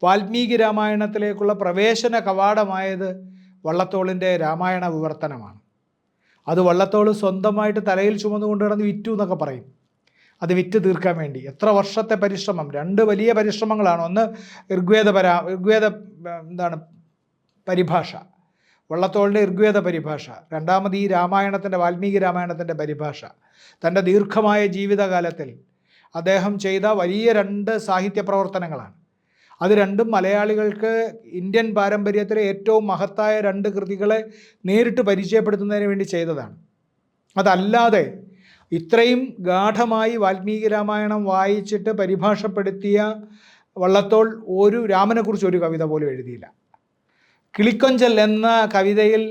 വാൽമീകി രാമായണത്തിലേക്കുള്ള പ്രവേശന കവാടമായത് വള്ളത്തോളിൻ്റെ രാമായണ വിവർത്തനമാണ്. അത് വള്ളത്തോൾ സ്വന്തമായിട്ട് തലയിൽ ചുമന്നുകൊണ്ട് കിടന്ന് വിറ്റു എന്നൊക്കെ പറയും. അത് വിറ്റ് തീർക്കാൻ വേണ്ടി എത്ര വർഷത്തെ പരിശ്രമം, 2 വലിയ പരിശ്രമങ്ങളാണ്. ഒന്ന് ഋഗ്വേദ പരിഭാഷ, വള്ളത്തോളിൻ്റെ ഋഗ്വേദ പരിഭാഷ. രണ്ടാമത് ഈ രാമായണത്തിൻ്റെ, വാൽമീകി രാമായണത്തിൻ്റെ പരിഭാഷ. തൻ്റെ ദീർഘമായ ജീവിതകാലത്തിൽ അദ്ദേഹം ചെയ്ത വലിയ 2 സാഹിത്യ പ്രവർത്തനങ്ങളാണ്. അത് രണ്ടും മലയാളികൾക്ക് ഇന്ത്യൻ പാരമ്പര്യത്തിലെ ഏറ്റവും മഹത്തായ 2 കൃതികളെ നേരിട്ട് പരിചയപ്പെടുത്തുന്നതിന് വേണ്ടി ചെയ്തതാണ്. അതല്ലാതെ ഇത്രയും ഗാഠമായി വാൽമീകി രാമായണം വായിച്ചിട്ട് പരിഭാഷപ്പെടുത്തിയ വള്ളത്തോൾ രാമനെക്കുറിച്ച് ഒരു കവിത പോലും എഴുതിയില്ല. കിളിക്കൊഞ്ചൽ എന്ന കവിതയിൽ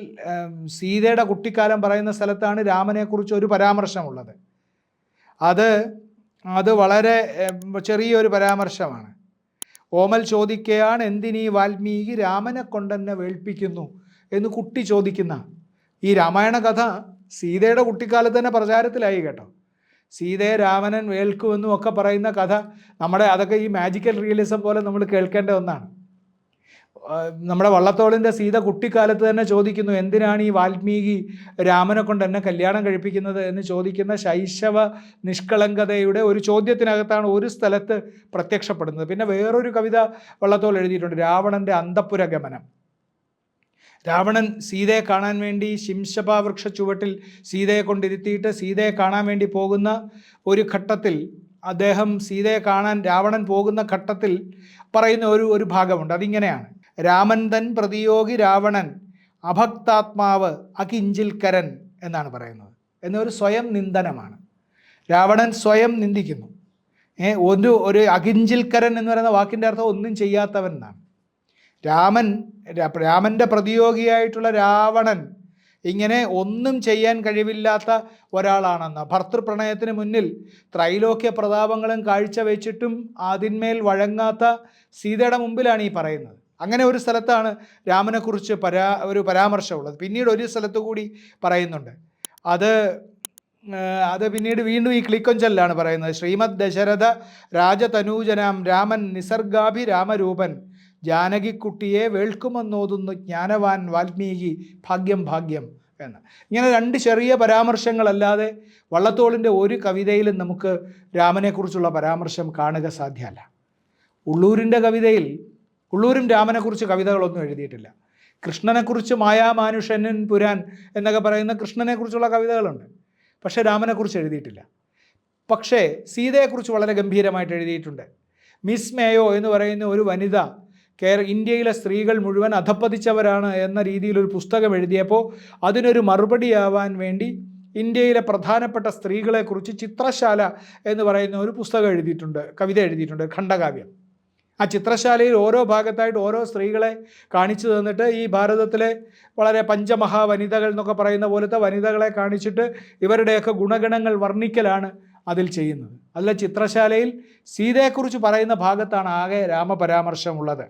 സീതയുടെ കുട്ടിക്കാലം പറയുന്ന സ്ഥലത്താണ് രാമനെക്കുറിച്ച് ഒരു പരാമർശമുള്ളത്. അത് വളരെ ചെറിയൊരു പരാമർശമാണ്. ഓമൽ ചോദിക്കുകയാണ്, എന്തിനീ വാൽമീകി രാമനെ കൊണ്ടെന്നെ വേൾപ്പിക്കുന്നു എന്ന് കുട്ടി ചോദിക്കുന്ന ഈ രാമായണ കഥ സീതയുടെ കുട്ടിക്കാലത്ത് തന്നെ പ്രചാരത്തിലായി കേട്ടോ. സീതയെ രാവണൻ വേൾക്കുമെന്നും ഒക്കെ പറയുന്ന കഥ അതൊക്കെ ഈ മാജിക്കൽ റിയലിസം പോലെ നമ്മൾ കേൾക്കേണ്ട ഒന്നാണ്. നമ്മുടെ വള്ളത്തോളിൻ്റെ സീത കുട്ടിക്കാലത്ത് തന്നെ ചോദിക്കുന്നു, എന്തിനാണ് ഈ വാൽമീകി രാമനെ കൊണ്ട് എന്നെ കല്യാണം കഴിപ്പിക്കുന്നത് എന്ന് ചോദിക്കുന്ന ശൈശവ നിഷ്കളങ്കതയുടെ ഒരു ചോദ്യത്തിനകത്താണ് ഒരു സ്ഥലത്ത് പ്രത്യക്ഷപ്പെടുന്നത്. പിന്നെ വേറൊരു കവിത വള്ളത്തോൾ എഴുതിയിട്ടുണ്ട്, രാവണൻ്റെ അന്തഃപുര ഗമനം. രാവണൻ സീതയെ കാണാൻ വേണ്ടി ശിംശപാവൃക്ഷ ചുവട്ടിൽ സീതയെ കൊണ്ടിരുത്തിയിട്ട് സീതയെ കാണാൻ വേണ്ടി പോകുന്ന ഒരു ഘട്ടത്തിൽ അദ്ദേഹം രാവണൻ പോകുന്ന ഘട്ടത്തിൽ പറയുന്ന ഒരു ഭാഗമുണ്ട്. അതിങ്ങനെയാണ്, രാമൻ തൻ പ്രതിയോഗി രാവണൻ അഭക്താത്മാവ് അകിഞ്ചിൽക്കരൻ എന്നാണ് പറയുന്നത്. എന്നൊരു സ്വയം നിന്ദനമാണ്. രാവണൻ സ്വയം നിന്ദിക്കുന്നു. ഒരു അകിഞ്ചിൽക്കരൻ എന്ന് പറയുന്ന വാക്കിൻ്റെ അർത്ഥം ഒന്നും ചെയ്യാത്തവൻ എന്നാണ്. രാമൻ്റെ പ്രതിയോഗിയായിട്ടുള്ള രാവണൻ ഇങ്ങനെ ഒന്നും ചെയ്യാൻ കഴിവില്ലാത്ത ഒരാളാണെന്ന്, ഭർത്തൃപ്രണയത്തിന് മുന്നിൽ ത്രൈലോക്യ പ്രതാപങ്ങളും കാഴ്ചവെച്ചിട്ടും അതിന്മേൽ വഴങ്ങാത്ത സീതയുടെ മുമ്പിലാണ് ഈ പറയുന്നത്. അങ്ങനെ ഒരു സ്ഥലത്താണ് രാമനെക്കുറിച്ച് ഒരു പരാമർശമുള്ളത്. പിന്നീട് ഒരു സ്ഥലത്തു കൂടി പറയുന്നുണ്ട്. അത് പിന്നീട് വീണ്ടും ഈ കിളിക്കൊഞ്ചലിലാണ് പറയുന്നത്. ശ്രീമദ് ദശരഥ രാജതനൂജനാം രാമൻ നിസർഗാഭി രാമരൂപൻ ജാനകിക്കുട്ടിയെ വേൾക്കുമെന്നോതുന്നു ജ്ഞാനവാൻ വാൽമീകി ഭാഗ്യം ഭാഗ്യം എന്ന്. ഇങ്ങനെ 2 ചെറിയ പരാമർശങ്ങളല്ലാതെ വള്ളത്തോളിൻ്റെ ഒരു കവിതയിലും നമുക്ക് രാമനെക്കുറിച്ചുള്ള പരാമർശം കാണുക സാധ്യമല്ല. ഉള്ളൂരും രാമനെക്കുറിച്ച് കവിതകളൊന്നും എഴുതിയിട്ടില്ല. കൃഷ്ണനെക്കുറിച്ച് മായാമാനുഷനൻ പുരാൻ എന്നൊക്കെ പറയുന്ന കൃഷ്ണനെക്കുറിച്ചുള്ള കവിതകളുണ്ട്, പക്ഷേ രാമനെക്കുറിച്ച് എഴുതിയിട്ടില്ല. പക്ഷേ സീതയെക്കുറിച്ച് വളരെ ഗംഭീരമായിട്ട് എഴുതിയിട്ടുണ്ട്. മിസ് മേയോ എന്ന് പറയുന്ന ഒരു വനിത ഇന്ത്യയിലെ സ്ത്രീകൾ മുഴുവൻ അധപ്പതിച്ചവരാണ് എന്ന രീതിയിലൊരു പുസ്തകം എഴുതിയപ്പോൾ അതിനൊരു മറുപടിയാവാൻ വേണ്ടി ഇന്ത്യയിലെ പ്രധാനപ്പെട്ട സ്ത്രീകളെക്കുറിച്ച് ചിത്രശാല എന്ന് പറയുന്ന ഒരു പുസ്തകം കവിത എഴുതിയിട്ടുണ്ട്, ഖണ്ഡകാവ്യം. ആ ചിത്രശാലയിൽ ഓരോ ഭാഗത്തായിട്ട് ഓരോ സ്ത്രീകളെ കാണിച്ചു തന്നിട്ട് ഈ ഭാരതത്തിലെ വളരെ പഞ്ചമഹാവനിതകൾ എന്നൊക്കെ പറയുന്ന പോലത്തെ വനിതകളെ കാണിച്ചിട്ട് ഇവരുടെയൊക്കെ ഗുണഗണങ്ങൾ വർണ്ണിക്കലാണ് അതിൽ ചെയ്യുന്നത്. അതിലെ ചിത്രശാലയിൽ സീതയെക്കുറിച്ച് പറയുന്ന ഭാഗത്താണ് ആകെ രാമപരാമർശമുള്ളത്.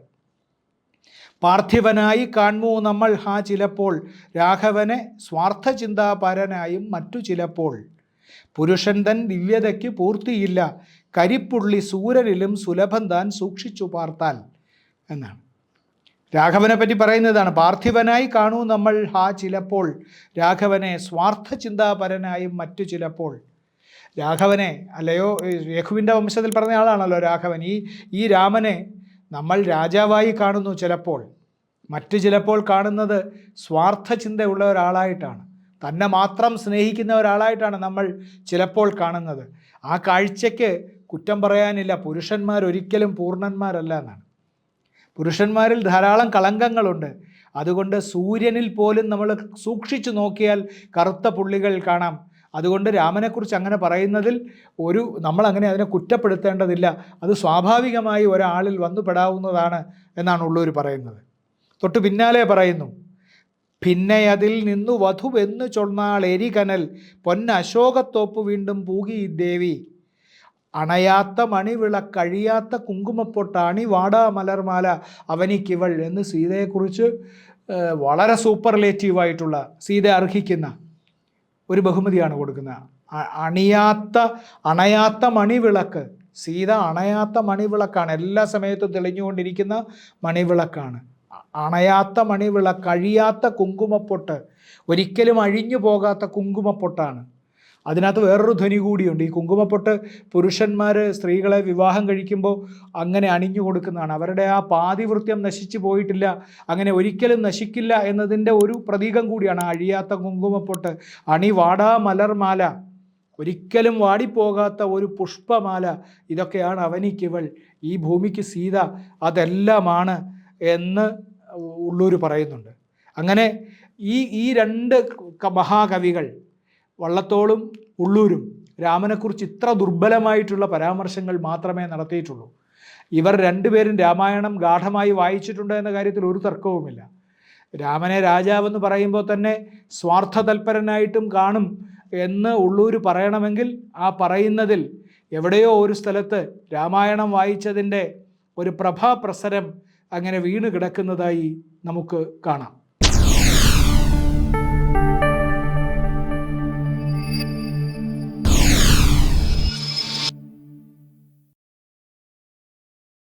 പാർത്ഥിവനായി കാൺമൂ നമ്മൾ ചിലപ്പോൾ രാഘവനെ സ്വാർത്ഥചിന്താപരനായും മറ്റു ചിലപ്പോൾ പുരുഷൻ തൻ ദിവ്യതയ്ക്ക് പൂർത്തിയില്ല കരിപ്പുള്ളി സൂര്യനിലും സുലഭം താൻ സൂക്ഷിച്ചു പാർത്താൽ എന്നാണ്. രാഘവനെ പറ്റി പറയുന്നതാണ്. പാർത്ഥിവനായി കാണൂ നമ്മൾ ചിലപ്പോൾ രാഘവനെ സ്വാർത്ഥചിന്താപരനായും മറ്റു ചിലപ്പോൾ. രാഘവനെ, അല്ലയോ രഘുവിൻ്റെ വംശത്തിൽ പറഞ്ഞ ആളാണല്ലോ രാഘവൻ. ഈ രാമനെ നമ്മൾ രാജാവായി കാണുന്നു ചിലപ്പോൾ, മറ്റു ചിലപ്പോൾ കാണുന്നത് സ്വാർത്ഥചിന്തയുള്ള ഒരാളായിട്ടാണ്, തന്നെ മാത്രം സ്നേഹിക്കുന്ന ഒരാളായിട്ടാണ് നമ്മൾ ചിലപ്പോൾ കാണുന്നത്. ആ കാഴ്ചയ്ക്ക് കുറ്റം പറയാനില്ല. പുരുഷന്മാർ ഒരിക്കലും പൂർണ്ണന്മാരല്ല എന്നാണ്. പുരുഷന്മാരിൽ ധാരാളം കളങ്കങ്ങളുണ്ട്. അതുകൊണ്ട് സൂര്യനിൽ പോലും നമ്മൾ സൂക്ഷിച്ചു നോക്കിയാൽ കറുത്ത പുള്ളികൾ കാണാം. അതുകൊണ്ട് രാമനെക്കുറിച്ച് അങ്ങനെ പറയുന്നതിൽ നമ്മളങ്ങനെ അതിനെ കുറ്റപ്പെടുത്തേണ്ടതില്ല. അത് സ്വാഭാവികമായി ഒരാളിൽ വന്നുപെടാവുന്നതാണ് എന്നാണ് ഉള്ളൂർ പറയുന്നത്. തൊട്ട് പിന്നാലെ പറയുന്നു, പിന്നെ അതിൽ നിന്നു വധുവെന്നു ചൊന്നാൾ എരികനൽ പൊന്നശോകത്തോപ്പ് വീണ്ടും പൂകി ദേവി. അണയാത്ത മണിവിളക്കഴിയാത്ത കുങ്കുമപ്പൊട്ട് അണി വാടാ മലർമാല അവനിക്കിവൾ എന്ന് സീതയെക്കുറിച്ച് വളരെ സൂപ്പർലേറ്റീവായിട്ടുള്ള, സീത അർഹിക്കുന്ന ഒരു ബഹുമതിയാണ് കൊടുക്കുന്നത്. അണയാത്ത മണിവിളക്ക്. സീത അണയാത്ത മണിവിളക്കാണ്, എല്ലാ സമയത്തും തെളിഞ്ഞുകൊണ്ടിരിക്കുന്ന മണിവിളക്കാണ്. അണയാത്ത മണിവിളക്ക്, അഴിയാത്ത കുങ്കുമപ്പൊട്ട്, ഒരിക്കലും അഴിഞ്ഞു പോകാത്ത കുങ്കുമപ്പൊട്ടാണ്. അതിനകത്ത് വേറൊരു ധ്വനി കൂടിയുണ്ട്. ഈ കുങ്കുമപ്പൊട്ട് പുരുഷന്മാർ സ്ത്രീകളെ വിവാഹം കഴിക്കുമ്പോൾ അങ്ങനെ അണിഞ്ഞു കൊടുക്കുന്നതാണ്. അവരുടെ ആ പാതിവൃത്യം നശിച്ചു പോയിട്ടില്ല, അങ്ങനെ ഒരിക്കലും നശിക്കില്ല എന്നതിൻ്റെ ഒരു പ്രതീകം കൂടിയാണ് അഴിയാത്ത കുങ്കുമപ്പൊട്ട്. അണി വാടാ മലർമാല, ഒരിക്കലും വാടിപ്പോകാത്ത ഒരു പുഷ്പമാല. ഇതൊക്കെയാണ് അവനിക്കിവൾ, ഈ ഭൂമിക്ക് സീത അതെല്ലാമാണ് എന്ന് ഉള്ളൂർ പറയുന്നുണ്ട്. അങ്ങനെ ഈ രണ്ട് മഹാകവികൾ വള്ളത്തോളും ഉള്ളൂരും രാമനെക്കുറിച്ച് ഇത്ര ദുർബലമായിട്ടുള്ള പരാമർശങ്ങൾ മാത്രമേ നടത്തിയിട്ടുള്ളൂ. ഇവർ രണ്ടുപേരും രാമായണം ഗാഠമായി വായിച്ചിട്ടുണ്ട് എന്ന കാര്യത്തിൽ ഒരു തർക്കവുമില്ല. രാമനെ രാജാവെന്ന് പറയുമ്പോൾ തന്നെ സ്വാർത്ഥതൽപരനായിട്ടും കാണും എന്ന് ഉള്ളൂർ പറയണമെങ്കിൽ ആ പറയുന്നതിൽ എവിടെയോ ഒരു സ്ഥലത്ത് രാമായണം വായിച്ചതിൻ്റെ ഒരു പ്രഭാപ്രസരം അങ്ങനെ വീണ് കിടക്കുന്നതായി നമുക്ക് കാണാം.